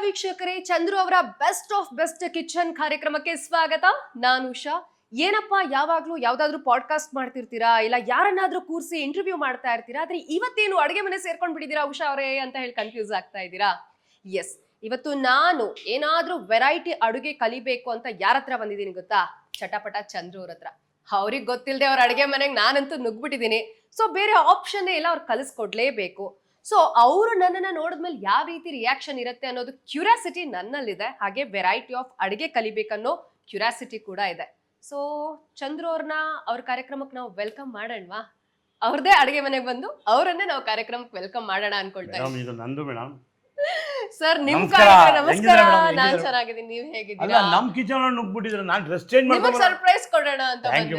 ವೀಕ್ಷಕರೇ, ಚಂದ್ರು ಅವರ best of best kitchen ಕಾರ್ಯಕ್ರಮಕ್ಕೆ ಸ್ವಾಗತ. ನಾನು ಉಷಾ. ಏನಪ್ಪಾ ಯಾವಾಗ್ಲೂ ಯಾವ್ದಾದ್ರು ಪಾಡ್ಕಾಸ್ಟ್ ಮಾಡ್ತಿರ್ತೀರಾ, ಇಲ್ಲ ಯಾರನ್ನಾದ್ರೂ ಕೂರಿಸಿ ಇಂಟರ್ವ್ಯೂ ಮಾಡ್ತಾ ಇರ್ತೀರಾ, ಆದ್ರೆ ಇವತ್ತೇನು ಅಡುಗೆ ಮನೆ ಸೇರ್ಕೊಂಡ್ ಬಿಟ್ಟಿದ್ದೀರಾ ಉಷಾ ಅವರೇ ಅಂತ ಹೇಳಿ ಕನ್ಫ್ಯೂಸ್ ಆಗ್ತಾ ಇದ್ದೀರಾ? ಎಸ್, ಇವತ್ತು ನಾನು ಏನಾದ್ರೂ ವೆರೈಟಿ ಅಡುಗೆ ಕಲಿಬೇಕು ಅಂತ ಯಾರ ಹತ್ರ ಬಂದಿದ್ದೀನಿ ಗೊತ್ತಾ? ಚಟಪಟ ಚಂದ್ರು ಅವ್ರ ಹತ್ರ. ಅವ್ರಿಗೆ ಗೊತ್ತಿಲ್ಲದೆ ಅವ್ರ ಅಡುಗೆ ಮನೆಗೆ ನಾನಂತೂ ನುಗ್ಬಿಟ್ಟಿದ್ದೀನಿ. ಸೊ ಬೇರೆ ಆಪ್ಷನ್ ಇಲ್ಲ, ಅವ್ರು ಕಲಿಸ್ಕೊಡ್ಲೇಬೇಕು. ಸೊ ಅವರು ನನ್ನನ್ನು ನೋಡಿದ್ಮೇಲೆ ಯಾವ ರೀತಿ ರಿಯಾಕ್ಷನ್ ಇರುತ್ತೆ ಅನ್ನೋದು ಕ್ಯೂರಿಯಾಸಿಟಿ ನನ್ನಲ್ಲಿದೆ. ಹಾಗೆ ವೆರೈಟಿ ಆಫ್ ಅಡುಗೆ ಕಲಿಬೇಕನ್ನೋ ಕ್ಯೂರಿಯಾಸಿಟಿ ಕೂಡ ಇದೆ. ಸೊ ಚಂದ್ರು ಅವ್ರನ್ನ ಅವ್ರ ಕಾರ್ಯಕ್ರಮಕ್ಕೆ ನಾವು ವೆಲ್ಕಮ್ ಮಾಡೋಣವಾ? ಅವ್ರದೇ ಅಡುಗೆ ಮನೆಗೆ ಬಂದು ಅವರನ್ನೇ ನಾವು ಕಾರ್ಯಕ್ರಮಕ್ಕೆ ವೆಲ್ಕಮ್ ಮಾಡೋಣ ಅನ್ಕೊಳ್ತಾ ಇದ್ದೀನಿ. ಸರ್ ನಿಮ್ ನಮಸ್ಕಾರ. ನಾನ್ ಚೆನ್ನಾಗಿದ್ದೀನಿ, ನೀವ್ ಹೇಗಿದ್ದೀರಾ? ನಮ್ ಕಿಚನ್ ನುಗ್ಬಿಟ್ಟಿದ್ರೆ ನಾನು ಡ್ರೆಸ್ ಚೇಂಜ್ ಮಾಡ್ಕೊಂಡು ಸರ್ಪ್ರೈಸ್ ಕೊಡೋಣ ಅಂತ. ಥ್ಯಾಂಕ್ ಯು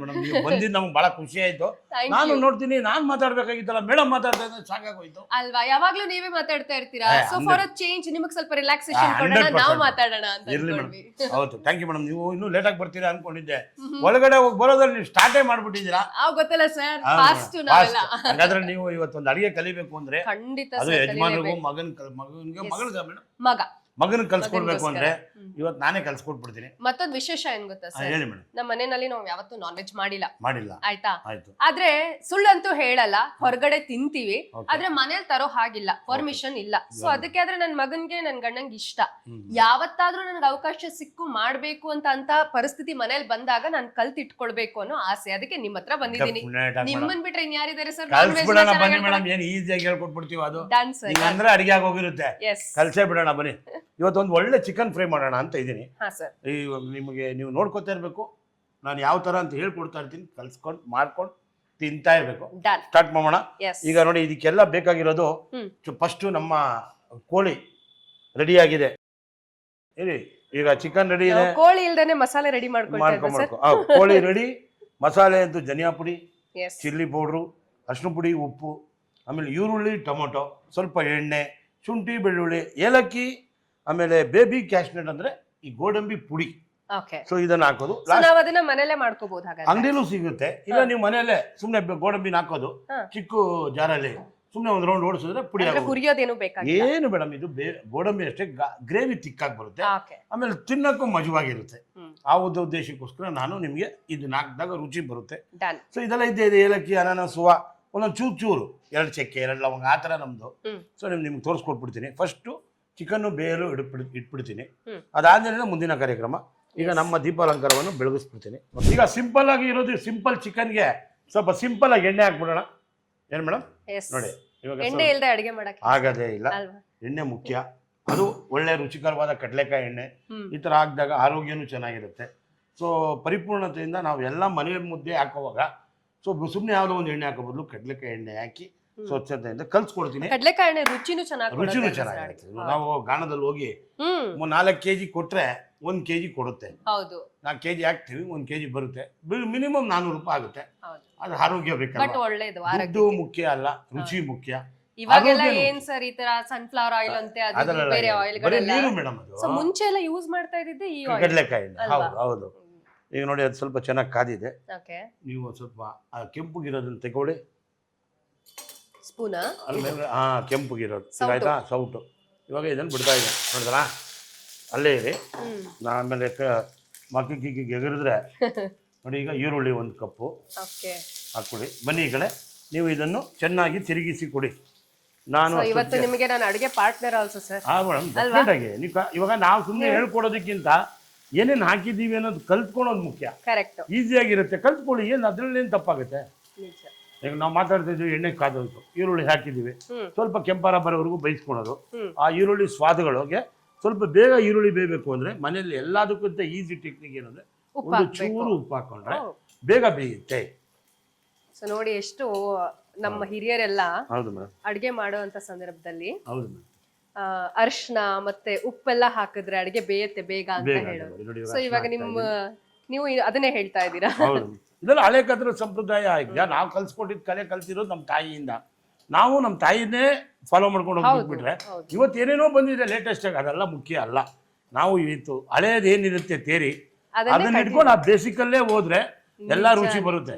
ಮೇಡಮ್, ನೀವು ಬಂದಿದ್ದು ನಮ್ಗೆ ಬಹಳ ಖುಷಿ ಆಯ್ತು. ನಾನು ನೋಡ್ತೀನಿ, ನಾನ್ ಮಾತಾಡ್ಬೇಕಾಗಿತ್ತಲ್ಲ, ಮೇಡಮ್ ಮಾತಾಡ್ತಾ ಇದ್ರೆ ಸಾಕಾಗೋಯ್ತು ಅಲ್ವಾ? ಯಾವಾಗ್ಲೂ ನೀವೇ ಮಾತಾಡ್ತಾ ಇರ್ತೀರಾ. ಸೊ ಫಾರ್ ಅ ಚೇಂಜ್ ನಿಮಗೆ ಸ್ವಲ್ಪ ರಿಲ್ಯಾಕ್ಸೇಷನ್ ಕೊಡೋಣ, ನಾವು ಮಾತಾಡೋಣ ಅಂತ. ಇರ್ಲಿ ಮೇಡಮ್. ಹೌದು, ಥ್ಯಾಂಕ್ ಯು ಮೇಡಮ್. ನೀವು ಇನ್ನೂ ಲೇಟ್ ಆಗಿ ಬರ್ತೀರಾ ಅನ್ಕೊಂಡಿದ್ದೆ. ಒಳಗಡೆ ಹೋಗಿ ಬರೋದ್ರಲ್ಲಿ ನೀವು ಸ್ಟಾರ್ಟೇ ಮಾಡ್ಬಿಟ್ಟಿದ್ದೀರಾ. ಗೊತ್ತಲ್ಲ ಸರ್, ಫಾಸ್ಟ್ ನಾವೆಲ್ಲ. ಹಾಗಾದ್ರೆ ನೀವು ಇವತ್ತೊಂದು ಅಡಿಗೆ ಕಲಿಬೇಕು ಅಂದ್ರೆ ಖಂಡಿತ ಅದು ಯಜಮಾನರಿಗೂ ಮಗನ ಕಲ್ಸ್ಕೊಡ್ಬೇಕು ಅಂದ್ರೆ ಇವತ್ತು ನಾನೇ ಕಲ್ಸ್ಕೊಟ್ಬಿಡ್ತೀನಿ. ಮತ್ತೊಂದು ವಿಶೇಷ ಏನ್ ಗೊತ್ತಾ ಸರ್? ಹೇಳಿ ಮೇಡಮ್. ನಮ್ಮ ಮನೆಯಲ್ಲಿ ನಾವು ಯಾವತ್ತೂ ನಾನ್ ವೆಜ್ ಮಾಡಿಲ್ಲ. ಆಯ್ತಾ? ಆಯ್ತು. ಆದ್ರೆ ಸುಳ್ಳಂತೂ ಹೇಳಲ್ಲ, ಹೊರಗಡೆ ತಿಂತೀವಿ. ಆದ್ರೆ ಮನೇಲಿ ತರೋ ಹಾಗಿಲ್ಲ, ಪರ್ಮಿಷನ್ ಇಲ್ಲ. ಸೊ ಅದಕ್ಕೆ ಆದ್ರೆ ನನ್ ಮಗನ್ಗೆ ನನ್ ಗಂಡಂಗೆ ಇಷ್ಟ. ಯಾವತ್ತಾದ್ರೂ ನನ್ಗೆ ಅವಕಾಶ ಸಿಕ್ಕು ಮಾಡ್ಬೇಕು ಅಂತ ಪರಿಸ್ಥಿತಿ ಮನೇಲಿ ಬಂದಾಗ ನಾನು ಕಲ್ತಿಟ್ಕೊಳ್ಬೇಕು ಅನ್ನೋ ಆಸೆ. ಅದಕ್ಕೆ ನಿಮ್ ಹತ್ರ ಬಂದಿದ್ದೀನಿ. ನಿಮ್ಮನ್ ಬಿಟ್ರೆ ಇನ್ಯಾರಿದ್ದಾರೆ ಸರ್? ಏನ್ ಈಸಿಯಾಗಿ ಹೇಳ್ಕೊಟ್ಬಿಡ್ತೀವಿ. ಅದು ಅಂದ್ರೆ ಅಡಿಗೆ ಆಗೋಗಿರುತ್ತೆ, ಕಲ್ಸೇ ಬಿಡೋಣ. ಬನ್ನಿ, ಇವತ್ತೊಂದು ಒಳ್ಳೆ ಚಿಕನ್ ಫ್ರೈ ಮಾಡೋಣ ಅಂತ ಇದ್ದೀನಿ. ನಿಮಗೆ ನೀವು ನೋಡ್ಕೊತಾ ಇರ್ಬೇಕು, ನಾನು ಯಾವ ತರ ಅಂತ ಹೇಳ್ಕೊಡ್ತಾ ಇರ್ತೀನಿ. ಕಲ್ಸ್ಕೊಂಡು ಮಾಡ್ಕೊಂಡು ತಿಂತಾ ಇರ್ಬೇಕು. ಸ್ಟಾರ್ಟ್ ಮಾಡೋಣ. ಈಗ ನೋಡಿ, ಇದಕ್ಕೆಲ್ಲ ಬೇಕಾಗಿರೋದು ಫಸ್ಟ್ ನಮ್ಮ ಕೋಳಿ ರೆಡಿ ಆಗಿದೆ. ಈಗ ಚಿಕನ್ ರೆಡಿ ಇದೆ. ಕೋಳಿ ಇಲ್ದೇನೆ ಮಸಾಲೆ ರೆಡಿ ಮಾಡ್ಕೊಳ್ಬೇಕು. ಕೋಳಿ ರೆಡಿ. ಮಸಾಲೆ ಅಂತೂ ಧನಿಯಾ ಪುಡಿ, ಚಿಲ್ಲಿ ಪೌಡ್ರು, ಅರಿಶಿನ ಪುಡಿ, ಉಪ್ಪು, ಆಮೇಲೆ ಈರುಳ್ಳಿ, ಟೊಮೊಟೊ, ಸ್ವಲ್ಪ ಎಣ್ಣೆ, ಶುಂಠಿ, ಬೆಳ್ಳುಳ್ಳಿ, ಏಲಕ್ಕಿ, ಆಮೇಲೆ ಬೇಬಿ ಕ್ಯಾಶ್ನಟ್ ಅಂದ್ರೆ ಈ ಗೋಡಂಬಿ ಪುಡಿ. ಸೊ ಇದನ್ನ ಹಾಕೋದು. ಮನೇಲೆ ಮಾಡ್ಕೋಬಹುದು, ಅಂಗಡಿಲೂ ಸಿಗುತ್ತೆ. ಇಲ್ಲ ನೀವು ಮನೆಯಲ್ಲೇ ಸುಮ್ನೆ ಗೋಡಂಬಿನ ಹಾಕೋದು, ಚಿಕ್ಕ ಜಾರಲ್ಲಿ ಸುಮ್ನೆ ಒಂದ್ ರೌಂಡ್ ಓಡಿಸಿದ್ರೆ ಪುಡಿ ಏನು ಮೇಡಮ್. ಇದು ಗೋಡಂಬಿ ಅಷ್ಟೇ, ಗ್ರೇವಿ ತಿಕ್ಕಾಗಿ ಬರುತ್ತೆ. ಆಮೇಲೆ ತಿನ್ನಕ್ಕೂ ಮಜವಾಗಿರುತ್ತೆ. ಆ ಉದ್ದೇಶಕ್ಕೋಸ್ಕರ ನಾನು ನಿಮ್ಗೆ ಇದನ್ನ ಹಾಕಿದಾಗ ರುಚಿ ಬರುತ್ತೆ. ಸೊ ಇದೆಲ್ಲ ಇದೆ. ಏಲಕ್ಕಿ, ಅನಾನಸುವ, ಒಂದೊಂದು ಚೂರು, 2 ಚಕ್ಕೆ, 2 ಲವಂಗ, ಆ ಥರ ನಮ್ಮದು. ಸೊ ನಿಮ್ಗೆ ತೋರಿಸ್ಕೊಟ್ಬಿಡ್ತೀನಿ. First chicken ಬೇಯಲು ಇಟ್ಬಿಡ್ತೀನಿ. ಅದಾದ್ಮೇಲೆ ಮುಂದಿನ ಕಾರ್ಯಕ್ರಮ. ಈಗ ನಮ್ಮ ದೀಪಾಲಂಕಾರವನ್ನು ಬೆಳಗಿಸ್ಬಿಡ್ತೀನಿ. ಈಗ ಸಿಂಪಲ್ ಆಗಿ ಇರೋದು, ಸಿಂಪಲ್ ಚಿಕನ್ಗೆ ಸ್ವಲ್ಪ ಸಿಂಪಲ್ ಆಗಿ ಎಣ್ಣೆ ಹಾಕ್ಬಿಡೋಣ. ಏನು ಮೇಡಮ್? ನೋಡಿ, ಇವಾಗ ಆಗದೇ ಇಲ್ಲ, ಎಣ್ಣೆ ಮುಖ್ಯ. ಅದು ಒಳ್ಳೆ ರುಚಿಕರವಾದ ಕಡಲೆಕಾಯಿ ಎಣ್ಣೆ. ಈ ಥರ ಹಾಕಿದಾಗ ಆರೋಗ್ಯನೂ ಚೆನ್ನಾಗಿರುತ್ತೆ. ಸೊ ಪರಿಪೂರ್ಣತೆಯಿಂದ ನಾವು ಎಲ್ಲ ಮನೆ ಮುದ್ದೆ ಹಾಕೋವಾಗ ಸೊ ಸುಮ್ಮನೆ ಯಾವುದೋ ಒಂದು ಎಣ್ಣೆ ಹಾಕೋ ಬದಲು ಕಡಲೆಕಾಯಿ ಎಣ್ಣೆ ಹಾಕಿ ಸ್ವಚ್ಛತೆಯಿಂದ ಕಲ್ಸ್ಕೊಡ್ತೀನಿ. ಕಡಲೆಕಾಯಿ ಎಣ್ಣೆ ರುಚಿನೂ ಚೆನ್ನಾಗಿರುತ್ತೆ. ನಾವು ಗಾಣದಲ್ಲಿ ಹೋಗಿ 4 kg ಕೊಟ್ರೆ 1 kg ಕೊಡುತ್ತೆ. 4 kg ಹಾಕ್ತಿವಿ, 1 kg ಬರುತ್ತೆ. ಮಿನಿಮಮ್ 400 ರೂಪಾಯಿ ಆಗುತ್ತೆ. ಅದು ಆರೋಗ್ಯ ಬೇಕಲ್ಲ, ದುಡ್ಡು ಮುಖ್ಯ ಅಲ್ಲ, ರುಚಿ ಮುಖ್ಯ. ಇವಾಗೆಲ್ಲ ಏನ್ ಸರ್ ಈ ತರ ಸನ್ಫ್ಲವರ್ ಆಯಿಲ್ ಅಂತೆ, ಬೇರೆ ಆಯಿಲ್ ನೀರು ಮೇಡಮ್. ಅದು ಮುಂಚೆ ಎಲ್ಲ ಯೂಸ್ ಮಾಡ್ತಾ ಇದ್ದಿದ್ದೆ ಈ ಕಡಲೆಕಾಯಿ ಎಣ್ಣೆ. ಹೌದು. ಈಗ ನೋಡಿ, ಅದು ಸ್ವಲ್ಪ ಚೆನ್ನಾಗಿ ಕಾದಿದೆ. ನೀವು ಸ್ವಲ್ಪ ಕೆಂಪುಗಿರೋದನ್ನ ತಗೊಳ್ಳಿ. ಸ್ಪೂನಾ? ಕೆಂಪುಗಿರೋದು ಆಯ್ತಾ, ಸೌಟು. ಇವಾಗ ಇದನ್ನು ಬಿಡ್ತಾ ಇದೆ, ನೋಡಿದ್ರಾ? ಅಲ್ಲೇ ಇರಿ. ಆಮೇಲೆ ಮಕ್ಕಳಿಗೆ ಎಗರಿದ್ರೆ ನೋಡಿ. ಈಗ ಈರುಳ್ಳಿ 1 ಕಪ್ಪು ಹಾಕ್ಕೊಡಿ. ಬನ್ನಿ ಈ ಕಡೆ. ನೀವು ಇದನ್ನು ಚೆನ್ನಾಗಿ ತಿರುಗಿಸಿ ಕೊಡಿ. ನಾನು ಇವತ್ತು ನಿಮಗೆ ನಾನು ಅಡುಗೆ ಪಾರ್ಟ್ನರ್ ಆಲ್ಸೋ ಸರ್. ಮೇಡಮ್, ಡೆಫಿನೆಟಾಗಿ. ಇವಾಗ ನಾವು ಸುಮ್ಮನೆ ಹೇಳ್ಕೊಡೋದಕ್ಕಿಂತ ಏನೇನು ಹಾಕಿದ್ದೀವಿ ಅನ್ನೋದು ಕಲ್ತ್ಕೊಳ್ಳೋದು ಮುಖ್ಯ. ಈಸಿಯಾಗಿರುತ್ತೆ, ಕಲ್ತ್ಕೊಳ್ಳಿ. ಏನು ಅದರಲ್ಲಿ ಏನು ತಪ್ಪಾಗುತ್ತೆ? ಈಗ ನಾವು ಮಾತಾಡ್ತಿದ್ವಿ, ಎಣ್ಣೆ ಕಾದೋಯ್ತು, ಈರುಳ್ಳಿ ಹಾಕಿದ್ದೀವಿ, ಸ್ವಲ್ಪ ಕೆಂಪಾರ ಬರೋವರೆಗೂ ಬೇಯಿಸ್ಕೊಳೋದು. ಆ ಈರುಳ್ಳಿ ಸ್ವಾದಗಳಿಗೆ ಸ್ವಲ್ಪ ಬೇಗ ಈರುಳ್ಳಿ ಬೇಯಬೇಕು ಅಂದ್ರೆ ಮನೆಯಲ್ಲಿ ಎಲ್ಲದಕ್ಕಿಂತ ಈಸಿ ಟೆಕ್ನಿಕ್ ಏನಂದ್ರೆ ಒಂದು ಚೂರು ಉಪ್ಪು ಹಾಕೊಂಡ್ರೆ ಬೇಗ ಬೇಯುತ್ತೆ. ಸೊ ನೋಡಿ, ಎಷ್ಟು ನಮ್ಮ ಹಿರಿಯರೆಲ್ಲ ಅಡಿಗೆ ಮಾಡುವಂತ ಸಂದರ್ಭದಲ್ಲಿ ಅರಿಶಿನ ಮತ್ತೆ ಉಪ್ಪೆಲ್ಲ ಹಾಕಿದ್ರೆ ಅಡಿಗೆ ಬೇಯತ್ತೆ ಬೇಗ ಅಂತ ಹೇಳೋದು. ಸೊ ಇವಾಗ ನೀವು ಅದನ್ನೇ ಹೇಳ್ತಾ ಇದ್ದೀರಾ? ಇದೆಲ್ಲ ಹಳೆ ಕದ್ರ ಸಂಪ್ರದಾಯ. ಈಗ ನಾವು ಕಲ್ಸ್ಕೊಟ್ಟಿದ್ ಕಲೆ ಕಲ್ತಿರೋದು ನಮ್ಮ ತಾಯಿಯಿಂದ. ನಾವು ನಮ್ಮ ತಾಯಿನೇ ಫಾಲೋ ಮಾಡ್ಕೊಂಡು ಹೋಗ್ಬಿಟ್ರೆ ಇವತ್ತು ಏನೇನೋ ಬಂದಿದೆ ಲೇಟೆಸ್ಟ್ ಆಗಿ, ಅದೆಲ್ಲ ಮುಖ್ಯ ಅಲ್ಲ. ನಾವು ಇವತ್ತು ಹಳೇದೇನಿರುತ್ತೆ ತೇರಿ, ಅದನ್ನ ಇಟ್ಕೊಂಡು ಆ ಬೇಸಿಕಲ್ಲೇ ಹೋದ್ರೆ ಎಲ್ಲ ರುಚಿ ಬರುತ್ತೆ.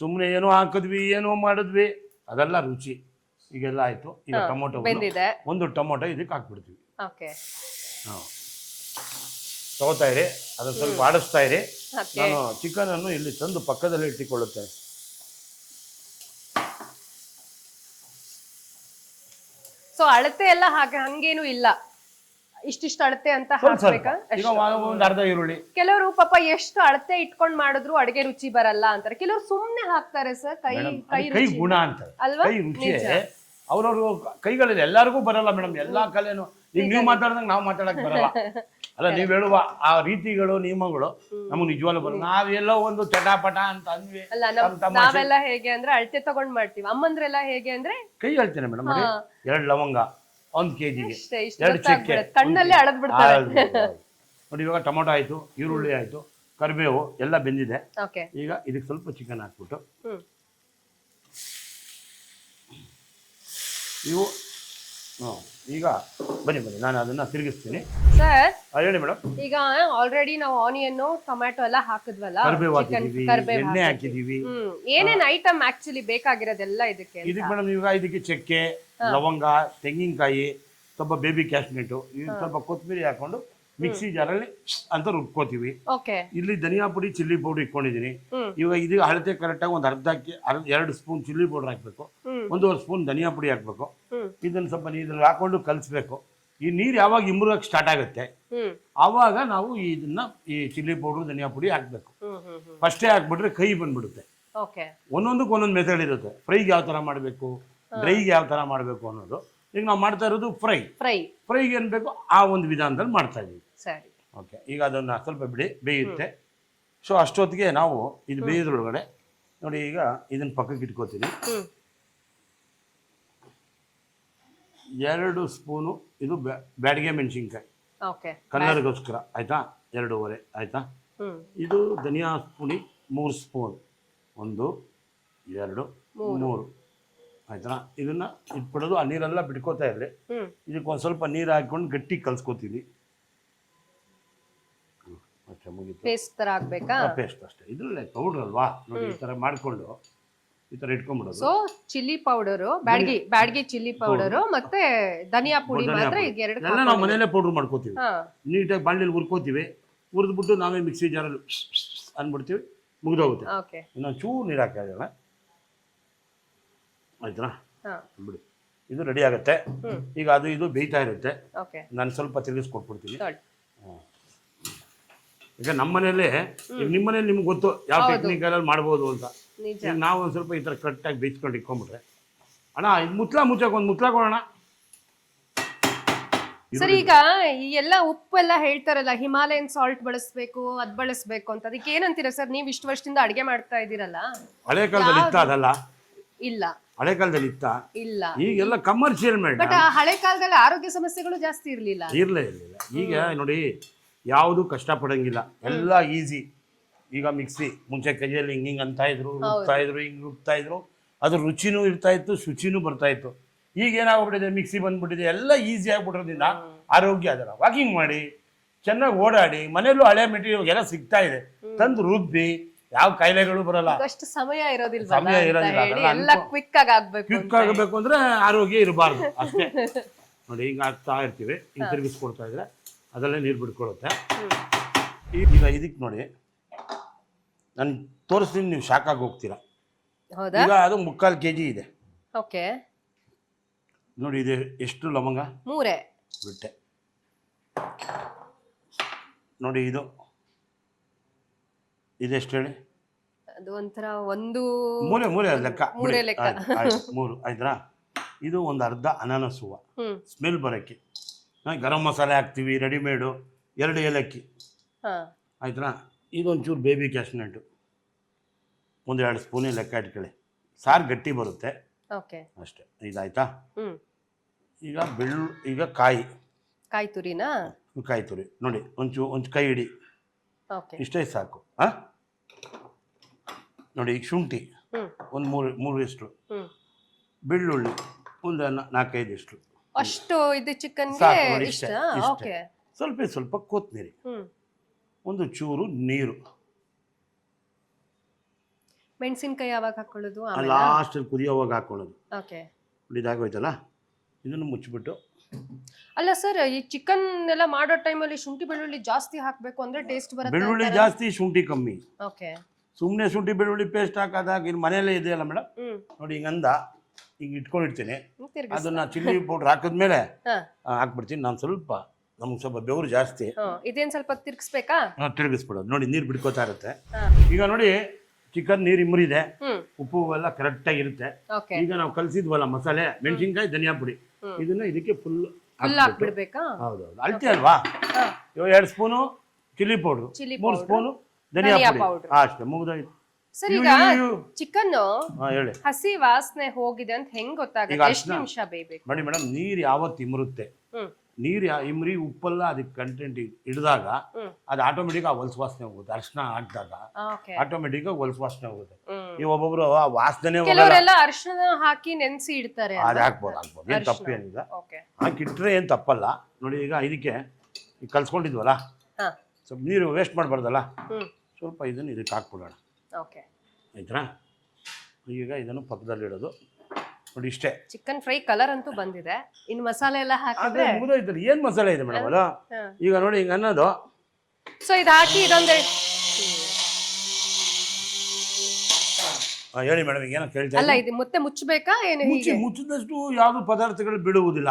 ಸುಮ್ಮನೆ ಏನೋ ಹಾಕಿದ್ವಿ, ಏನೋ ಮಾಡಿದ್ವಿ, ಅದೆಲ್ಲ ರುಚಿ. ಈಗೆಲ್ಲ ಆಯ್ತು. ಈಗ ಟೊಮೊಟೊ, 1 ಟೊಮೊಟೊ ಇದಕ್ಕೆ ಹಾಕ್ಬಿಡ್ತೀವಿ. ಓಕೆ ತಗೋತಾ ಇರಿ, ಅದನ್ನ ಸ್ವಲ್ಪ ಆಡಿಸ್ತಾ ಇರಿ. ಓಕೆ ನಾನು ಚಿಕನ್ ಅನ್ನು ಇಲ್ಲಿ ತಂದು ಪಕ್ಕದಲ್ಲಿ ಇಟ್ಟುಕೊಳ್ಳುತ್ತೇನೆ. ಸೊ ಅಳತೆ ಎಲ್ಲ ಹಂಗೇನು ಇಲ್ಲ, ಇಷ್ಟಿಷ್ಟು ಅಳತೆ ಅಂತ ಸ್ವಲ್ಪ ಹಾಕ್ಬೇಕಾ? ಈಗ ಒಂದು ಅರ್ಧ ಈರುಳ್ಳಿ. ಕೆಲವರು ಪಾಪ ಎಷ್ಟು ಅಳತೆ ಇಟ್ಕೊಂಡ್ ಮಾಡಿದ್ರು ಅಡಿಗೆ ರುಚಿ ಬರಲ್ಲ ಅಂತಾರೆ, ಕೆಲವರು ಸುಮ್ನೆ ಹಾಕ್ತಾರೆ ಸರ್. ಕೈ ಕೈ ಗುಣ ಅಂತ ಅಲ್ವಾ? ಕೈ ರುಚಿ ಅವ್ರವ್ರ ಕೈಗಳಲ್ಲಿ ಎಲ್ಲರಿಗೂ ಬರಲ್ಲ ಮೇಡಮ್. ಎಲ್ಲಾ ಕಲೆನು ಈಗ ನೀವು ಮಾತಾಡ್ದಂಗೆ ನಾವು ಮಾತಾಡಕ್ ಬರಲ್ಲ ಅಲ್ಲ. ನೀವ್ ಹೇಳುವ ಆ ರೀತಿಗಳು ನಿಯಮಗಳು ನಮಗ್ ನಿಜವಾಗ್ಲೂ ಬರಲ್ಲ. ನಾವೆಲ್ಲೋ ಒಂದು ಚಟಾಪಟ ಅಂತ ಅಂದ್ವಿ. ನಾವೆಲ್ಲ ಹೇಗೆ ಅಂದ್ರೆ ಅಳತೆ ತಗೊಂಡ್ ಮಾಡ್ತೀವಿ, ಅಮ್ಮಂದ್ರೆಲ್ಲ ಹೇಗೆ ಅಂದ್ರೆ ಕೈ ಹೇಳ್ತೇನೆ ಮೇಡಮ್. 2 ಲವಂಗ, 1 ಕೆಜಿಗೆ 2 ಚಕ್ಕೆ, ಚಕ್ಕೆ, ಕಣ್ಣಲ್ಲೇ ಅಳದ್ ಬಿಡ್ತಾರೆ. ನೋಡಿ ಇವಾಗ ಟೊಮೊಟೊ ಆಯ್ತು, ಈರುಳ್ಳಿ ಆಯ್ತು, ಕರಿಬೇವು ಎಲ್ಲ ಬೆಂದಿದೆ. ಓಕೆ ಈಗ ಇದಕ್ಕೆ ಸ್ವಲ್ಪ ಚಿಕನ್ ಹಾಕ್ಬಿಟ್ಟು ಇವು ಈಗ ಬನ್ನಿ ನಾನು ಅದನ್ನ ತಿರುಗಿಸ್ತೀನಿ ಸರ್. ಹೇಳಿ ಮೇಡಮ್. ಈಗ ಆಲ್ರೆಡಿ ನಾವು ಆನಿಯನ್, ಟೊಮ್ಯಾಟೊ ಎಲ್ಲ ಹಾಕಿದ್ವಲ್ಲ, ಕರಿಬೇವು ಹಾಕಿದೀವಿ, ಎಣ್ಣೆ ಹಾಕಿದೀವಿ. ಏನೇನ್ ಐಟಮ್ ಆಕ್ಚುಲಿ ಬೇಕಾಗಿರೋದೆಲ್ಲ ಇದಕ್ಕೆ ಮೇಡಮ್. ಈಗ ಇದಕ್ಕೆ ಚಕ್ಕೆ, ಲವಂಗ, ತೆಂಗಿನಕಾಯಿ, ಸ್ವಲ್ಪ ಬೇಬಿ ಕ್ಯಾಶ್ನೆಟ್, ಸ್ವಲ್ಪ ಕೊತ್ತಂಬರಿ ಹಾಕೊಂಡು ಮಿಕ್ಸಿ ಜಾರಲ್ಲಿ ಅಂತ ರುಬ್ಕೋತೀವಿ. ಇಲ್ಲಿ ಧನಿಯಾ ಪುಡಿ, ಚಿಲ್ಲಿ ಪೌಡರ್ ಇಟ್ಕೊಂಡಿದೀನಿ. ಇವಾಗ ಇದು ಅಳತೆ ಕರೆಕ್ಟ್ ಆಗಿ ಒಂದು 2 ಸ್ಪೂನ್ ಚಿಲ್ಲಿ ಪೌಡರ್ ಹಾಕ್ಬೇಕು, 1.5 ಸ್ಪೂನ್ ಧನಿಯಾ ಪುಡಿ ಹಾಕ್ಬೇಕು. ಇದನ್ನ ಸ್ವಲ್ಪ ನೀರಲ್ಲಿ ಹಾಕೊಂಡು ಕಲಿಸ್ಬೇಕು. ಈ ನೀರು ಯಾವಾಗ ಇಮ್ರಕ್ಕೆ ಸ್ಟಾರ್ಟ್ ಆಗುತ್ತೆ ಆವಾಗ ನಾವು ಇದನ್ನ ಈ ಚಿಲ್ಲಿ ಪೌಡರ್, ಧನಿಯಾ ಪುಡಿ ಹಾಕ್ಬೇಕು. ಫಸ್ಟೇ ಹಾಕ್ಬಿಟ್ರೆ ಕೈ ಬಂದ್ಬಿಡುತ್ತೆ. ಒಂದೊಂದಕ್ಕೆ ಒಂದೊಂದು ಮೆಥಡ್ ಇರುತ್ತೆ. ಫ್ರೈಗೆ ಯಾವ ತರ ಮಾಡಬೇಕು, ಡ್ರೈಗೆ ಯಾವ ತರ ಮಾಡಬೇಕು ಅನ್ನೋದು. ಈಗ ನಾವು ಮಾಡ್ತಾ ಇರೋದು ಫ್ರೈಗೆ ಏನ್ ಬೇಕು ಆ ಒಂದು ವಿಧಾನದಲ್ಲಿ ಮಾಡ್ತಾ ಇದೀವಿ. ಓಕೆ, ಈಗ ಅದನ್ನ ಸ್ವಲ್ಪ ಬಿಡಿ, ಬೇಯುತ್ತೆ. ಸೊ ಅಷ್ಟೊತ್ತಿಗೆ ನಾವು ಇದು ಬೇಯೋದ್ರೊಳಗಡೆ ನೋಡಿ ಈಗ ಇದನ್ನ ಪಕ್ಕಕ್ಕೆ ಇಟ್ಕೋತೀನಿ. 2 ಸ್ಪೂನು ಇದು ಬ್ಯಾಡಗೆ ಮೆಣಸಿನ್ಕಾಯಿ ಕಲ್ಲರ್ಗೋಸ್ಕರ, ಆಯ್ತಾ? 2.5 ಆಯ್ತಾ? ಇದು ಧನಿಯಾ ಪುಡಿ 3 ಸ್ಪೂನ್, 1 2 3 ಆಯ್ತಾ? ಇದನ್ನ ಇಟ್ಬಿಡೋದು. ಆ ನೀರೆಲ್ಲ ಬಿಟ್ಕೋತಾ ಇರಲಿ. ಇದಕ್ಕೆ ಒಂದು ಸ್ವಲ್ಪ ನೀರು ಹಾಕೊಂಡು ಗಟ್ಟಿ ಕಲ್ಸ್ಕೊತೀವಿ. ಪೇಸ್ಟ್ ಅಷ್ಟೇ. ಇದ್ರಲ್ಲೇ ಪೌಡರ್ ಅಲ್ವಾ, ನೋಡಿ ಈ ತರ ಮಾಡ್ಕೊಂಡು ಈ ತರ ಇಟ್ಕೊಂಡ್ಬಿಡೋದು. So chilli powder, Byadgi chilli powder ಮತ್ತೆ ಧನಿಯಾ ಪುಡಿ ಮಾತ್ರ ಎಲ್ಲ ನಾವು ಮನೆಯಲ್ಲೇ ಪೌಡರ್ ಮಾಡ್ಕೋತೀವಿ. ನೀಟಾಗಿ ಬಾಣಲೆಯಲ್ಲಿ ಹುರ್ಕೋತೀವಿ. ಹುರಿದ್ಬಿಟ್ಟು ನಾವೇ ಮಿಕ್ಸಿ ಜಾರಲ್ಲಿ ಅಂದ್ಬಿಡ್ತೀವಿ, ಮುಗಿದೋಗುತ್ತೆ. ಇನ್ನೊಂದು ಚೂರು ನೀರು ಹಾಕಿಲ್ಲ, ಆಯ್ತಾ? ಬಿಡಿ, ಇದು ರೆಡಿ ಆಗುತ್ತೆ. ಈಗ ಅದು ಇದು ಬೇಯ್ತಾ ಇರುತ್ತೆ. ನಾನು ಸ್ವಲ್ಪ ತಿರುಗಿಸ್ಕೊಟ್ಬಿಡ್ತೀನಿ. ಈಗ ನಮ್ಮ ಮನೆಯಲ್ಲೇ, ಈಗ ನಿಮ್ಮ ಮನೇಲಿ ನಿಮ್ಗೆ ಗೊತ್ತು ಯಾವ ಟೆಕ್ನಿಕಲ್ಲಿ ಮಾಡ್ಬೋದು ಅಂತ. ಈಗ ನಾವು ಒಂದು ಸ್ವಲ್ಪ ಈ ಥರ ಕರೆಕ್ಟಾಗಿ ಬೇಯಿಸ್ಕೊಂಡು ಇಟ್ಕೊಂಡ್ಬಿಟ್ರೆ, ಅಣ್ಣ ಇದು ಮುಚ್ಚಕ್ಕೆ ಒಂದು ಮುಚ್ಲಾಕೋಣ. ಸರ್, ಈಗ ಈ ಎಲ್ಲ ಉಪ್ಪೆಲ್ಲ ಹೇಳ್ತಾರಲ್ಲ, ಹಿಮಾಲಯನ್ ಸಾಲ್ಟ್ ಬಳಸ್ಬೇಕು, ಅದ್ ಬಳಸ್ಬೇಕು ಅಂತ, ಅದಕ್ಕೆ ಏನಂತೀರಾ ಸರ್? ನೀವು ಇಷ್ಟು ವರ್ಷದಿಂದ ಅಡಿಗೆ ಮಾಡ್ತಾ ಇದ್ದೀರಲ್ಲ. ಹಳೆ ಕಾಲದಲ್ಲಿ ಇತ್ತ ಅದಲ್ಲ? ಇಲ್ಲ, ಹಳೆ ಕಾಲದಲ್ಲಿ ಇತ್ತ? ಇಲ್ಲ, ಈಗೆಲ್ಲ ಕಮರ್ಷಿಯಲ್ ಮೇಡಮ್. ಬಟ್ ಹಳೆ ಕಾಲದಲ್ಲಿ ಆರೋಗ್ಯ ಸಮಸ್ಯೆಗಳು ಜಾಸ್ತಿ ಇರ್ಲಿಲ್ಲ. ಈಗ ನೋಡಿ ಯಾವುದು ಕಷ್ಟಪಡಂಗಿಲ್ಲ, ಎಲ್ಲ ಈಸಿ. ಈಗ ಮಿಕ್ಸಿ ಮುಂಚೆ ಕೈಯಲ್ಲಿ ಹಿಂಗ್ ಅಂತ ಇದ್ರು, ಹಿಂಗ್ ರುಬ್ತಾ ಇದ್ರು. ಅದ್ರ ರುಚಿನೂ ಇರ್ತಾ ಇತ್ತು, ಶುಚಿನೂ ಬರ್ತಾ ಇತ್ತು. ಈಗ ಏನಾಗ್ಬಿಟ್ಟಿದೆ, ಮಿಕ್ಸಿ ಬಂದ್ಬಿಟ್ಟಿದೆ, ಎಲ್ಲ ಈಸಿ ಆಗ್ಬಿಟ್ಟಿರೋದ್ರಿಂದ ಆರೋಗ್ಯ ಅದಲ್ಲ. ವಾಕಿಂಗ್ ಮಾಡಿ, ಚೆನ್ನಾಗಿ ಓಡಾಡಿ, ಮನೆಯಲ್ಲೂ ಹಳೆ ಮೆಟೀರಿಯಲ್ ಎಲ್ಲ ಸಿಗ್ತಾ ಇದೆ, ತಂದು ರುಬ್ಬಿ, ಯಾವ ಕಾಯಿಲೆಗಳು ಬರಲ್ಲ. ಸಮಯ ಇರೋದಿಲ್ಲ, ಕ್ವಿಕ್ ಆಗಬೇಕು ಅಂದ್ರೆ ಆರೋಗ್ಯ ಇರಬಾರ್ದು ಅಷ್ಟೇ. ನೋಡಿ ಹಿಂಗ ಆಗ್ತಾ ಇರ್ತೀವಿ, ಹಿಂಗ್ ತಿರುಗಿಸ್ಕೊಡ್ತಾ ಇದ್ರೆ ಅದರಲ್ಲೇ ನೀರು ಬಿಡ್ಕೊಳ್ಳುತ್ತೆ. ಈಗ ಇದಕ್ಕೆ ನೋಡಿ ನಾನು ತೋರಿಸ್ತೀನಿ, ನೀವು ಶಾಕ್ ಆಗಿ ಹೋಗ್ತೀರಾ. ಈಗ ಅದು 3/4 kg ಇದೆ. ನೋಡಿ ಇದೆ ಎಷ್ಟು ಲವಂಗ, 3 ಬಿಟ್ಟೆ. ನೋಡಿ ಇದೆಷ್ಟು ಹೇಳಿ? ಅದು ಒಂಥರ ಒಂದು ಮೂಲೆ ಲೆಕ್ಕ 3 ಆಯ್ತಾ? ಇದು ಒಂದು ಅರ್ಧ ಅನಾನಸ್ ಹೂವು, ಸ್ಮೆಲ್ ಬರೋಕ್ಕೆ. ಗರಂ ಮಸಾಲೆ ಹಾಕ್ತೀವಿ, ರೆಡಿಮೇಡು. 2 ಏಲಕ್ಕಿ ಆಯ್ತಾ? ಇದೊಂಚೂರು ಬೇಬಿ ಕ್ಯಾಶ್ನೆಟ್ಟು, 1-2 ಸ್ಪೂನೇ ಲೆಕ್ಕ ಇಟ್ಕೊಳ್ಳಿ. ಸಾರು ಗಟ್ಟಿ ಬರುತ್ತೆ ಅಷ್ಟೇ. ಇದಾಯ್ತಾ? ಈಗ ಈಗ ಕಾಯಿ ತುರಿ ನೋಡಿ, ಒಂದು ಕೈ ಹಿಡಿ, ಇಷ್ಟೇ ಸಾಕು. ನೋಡಿ ಈಗ ಶುಂಠಿ ಒಂದು 3 ಎಷ್ಟು, ಬೆಳ್ಳುಳ್ಳಿ ಒಂದು 4-5 ಎಷ್ಟು, ಅಷ್ಟು ಇದು ಚಿಕನ್. ಸ್ವಲ್ಪ ಕೊತ್ತಂಬರಿ, ಒಂದು ಚೂರು ನೀರು. ಮೆಣಸಿನಕಾಯಿ ಯಾವಾಗ ಹಾಕೊಳ್ಳೋದು? ಲಾಸ್ಟ್ ಕುದಿಯೋವಾಗ ಹಾಕೊಳ್ಳೋದು. ಇದಾಗೋಯ್ತಲ್ಲ, ಇದನ್ನು ಮುಚ್ಚಿಬಿಟ್ಟು ಅಲ್ಲ ಸರ್, ಈ ಚಿಕನ್ ಎಲ್ಲ ಮಾಡೋ ಟೈಮಲ್ಲಿ ಶುಂಠಿ ಬೆಳ್ಳುಳ್ಳಿ ಜಾಸ್ತಿ ಹಾಕ್ಬೇಕು ಅಂದ್ರೆ ಟೇಸ್ಟ್ ಬರುತ್ತೆ. ಬೆಳ್ಳುಳ್ಳಿ ಜಾಸ್ತಿ, ಶುಂಠಿ ಕಮ್ಮಿ. ಓಕೆ. ಸುಮ್ಮನೆ ಶುಂಠಿ ಬೆಳ್ಳುಳ್ಳಿ ಪೇಸ್ಟ್ ಹಾಕೋದಾಗ ಇಲ್ಲಿ ಮನೆಯಲ್ಲೇ ಇದೆಯಲ್ಲ ಮೇಡಮ್, ನೋಡಿ ಹಿಂಗಂದ ಈಗ ಇಟ್ಕೊಂಡಿರ್ತೀನಿ. ಅದನ್ನ ಚಿಲ್ಲಿ ಪೌಡರ್ ಹಾಕಿದ್ಮೇಲೆ ಹಾಕ್ಬಿಡ್ತೀನಿ. ನಾನು ಸ್ವಲ್ಪ ನಮ್ಗೆ ಸ್ವಲ್ಪ ಬೆವರು ಜಾಸ್ತಿ. ಇದೇನ್ ಸ್ವಲ್ಪ ತಿರ್ಗಿಸ್ಬೇಕಾ? ತಿರುಗಿಸ್ಬಿಡೋದು. ನೋಡಿ ನೀರು ಬಿಡ್ಕೋತಾ ಇರುತ್ತೆ. ಈಗ ನೋಡಿ ಚಿಕನ್ ನೀರು ಇಮ್ಮರಿದೆ, ಉಪ್ಪು ಎಲ್ಲ ಕರೆಕ್ಟ್ ಆಗಿರುತ್ತೆ. ಈಗ ನಾವು ಕಲಸಿದ್ವಲ್ಲ ಮಸಾಲೆ, ಮೆಣಸಿನ್ಕಾಯಿ, ಧನಿಯಾ ಪುಡಿ, ಇದನ್ನ ಇದಕ್ಕೆ ಫುಲ್ ಹಾಕ್ಬಿಡ್ಬೇಕಾ? ಹೌದೌದು, ಅಳ್ತಿ ಅಲ್ವಾ. 2 ಸ್ಪೂನು ಚಿಲ್ಲಿ ಪೌಡ್ರು, 3 ಸ್ಪೂನು ಧನಿಯಾ ಪೌಡ್ರು, ಅಷ್ಟೇ, ಮುಗ್ದೋಯ್ತು. ಸರ್ ಈಗ ಚಿಕನ್ ಹೇಳಿ, ಹಸಿ ವಾಸನೆ ಹೋಗಿದೆ ಅಂತ ಹೆಂಗ್ ಗೊತ್ತಾಗುತ್ತೆ? ಎಷ್ಟು ನಿಮಿಷ ಬೇಯಬೇಕು? ನೋಡಿ ಮೇಡಮ್, ನೀರು ಯಾವತ್ತು ಇಮರುತ್ತೆ, ನೀರು ಇಮ್ರಿ ಉಪ್ಪೆಲ್ಲ ಅದಕ್ಕೆ ಕಂಟೆಂಟ್ ಹಿಡಿದಾಗ ಅದು ಆಟೋಮೆಟಿಕ್ ಆ ಹೊಲ್ಸು ವಾಸನೆ ಹೋಗುತ್ತೆ. ಅರ್ಶಿನ ಹಾಕಿದಾಗ ಆಟೋಮೆಟಿಕ್ ಹೊಲ್ಸು ವಾಸನೆ ಹೋಗುತ್ತೆ. ಈ ಒಬ್ಬೊಬ್ರು ಆ ವಾಸನೆ ಅರ್ಶಿನ ಹಾಕಿ ನೆನ್ಸಿ ಇಡ್ತಾರೆ, ಅದು ಹಾಕ್ಬೋದು, ಏನ್ ತಪ್ಪೇನಿಲ್ಲ, ಹಾಕಿಟ್ರೆ ಏನ್ ತಪ್ಪಲ್ಲ. ನೋಡಿ ಈಗ ಇದಕ್ಕೆ ಈಗ ಕಲ್ಸ್ಕೊಂಡಿದ್ವಲ್ಲ, ಸ್ವಲ್ಪ ನೀರು ವೇಸ್ಟ್ ಮಾಡಬಾರ್ದಲ್ಲ, ಸ್ವಲ್ಪ ಇದನ್ನು ಇದಕ್ಕೆ ಹಾಕ್ಬಿಡೋಣ. ಆಯ್ತಾ? ಈಗ ಇದನ್ನು ಪಕ್ಕದಲ್ಲಿಡೋದು. ನೋಡಿ ಇಷ್ಟೇ, ಚಿಕನ್ ಫ್ರೈ ಕಲರ್ ಅಂತೂ ಬಂದಿದೆ. ಇನ್ನು ಮಸಾಲೆ ಎಲ್ಲ ಹಾಕಿದ್ರೆ ಮುಗಿದೋಯ್ತಲ್ಲ. ಏನ್ ಮಸಾಲೆ ಇದೆ ಮೇಡಮ್ ಅದು? ಈಗ ನೋಡಿ ಹಿಂಗ ಅನ್ನೋದು. ಸೊ ಇದು ಹಾಕಿ ಇದೊಂದೇ ಹೇಳಿ ಮೇಡಮ್, ಈಗ ಏನೋ ಕೇಳ್ತಾ ಅಲ್ಲ, ಇದು ಮತ್ತೆ ಮುಚ್ಚಬೇಕಾ ಏನು? ಮುಚ್ಚಿದಷ್ಟು ಯಾವ್ದು ಪದಾರ್ಥಗಳು ಬಿಡುವುದಿಲ್ಲ.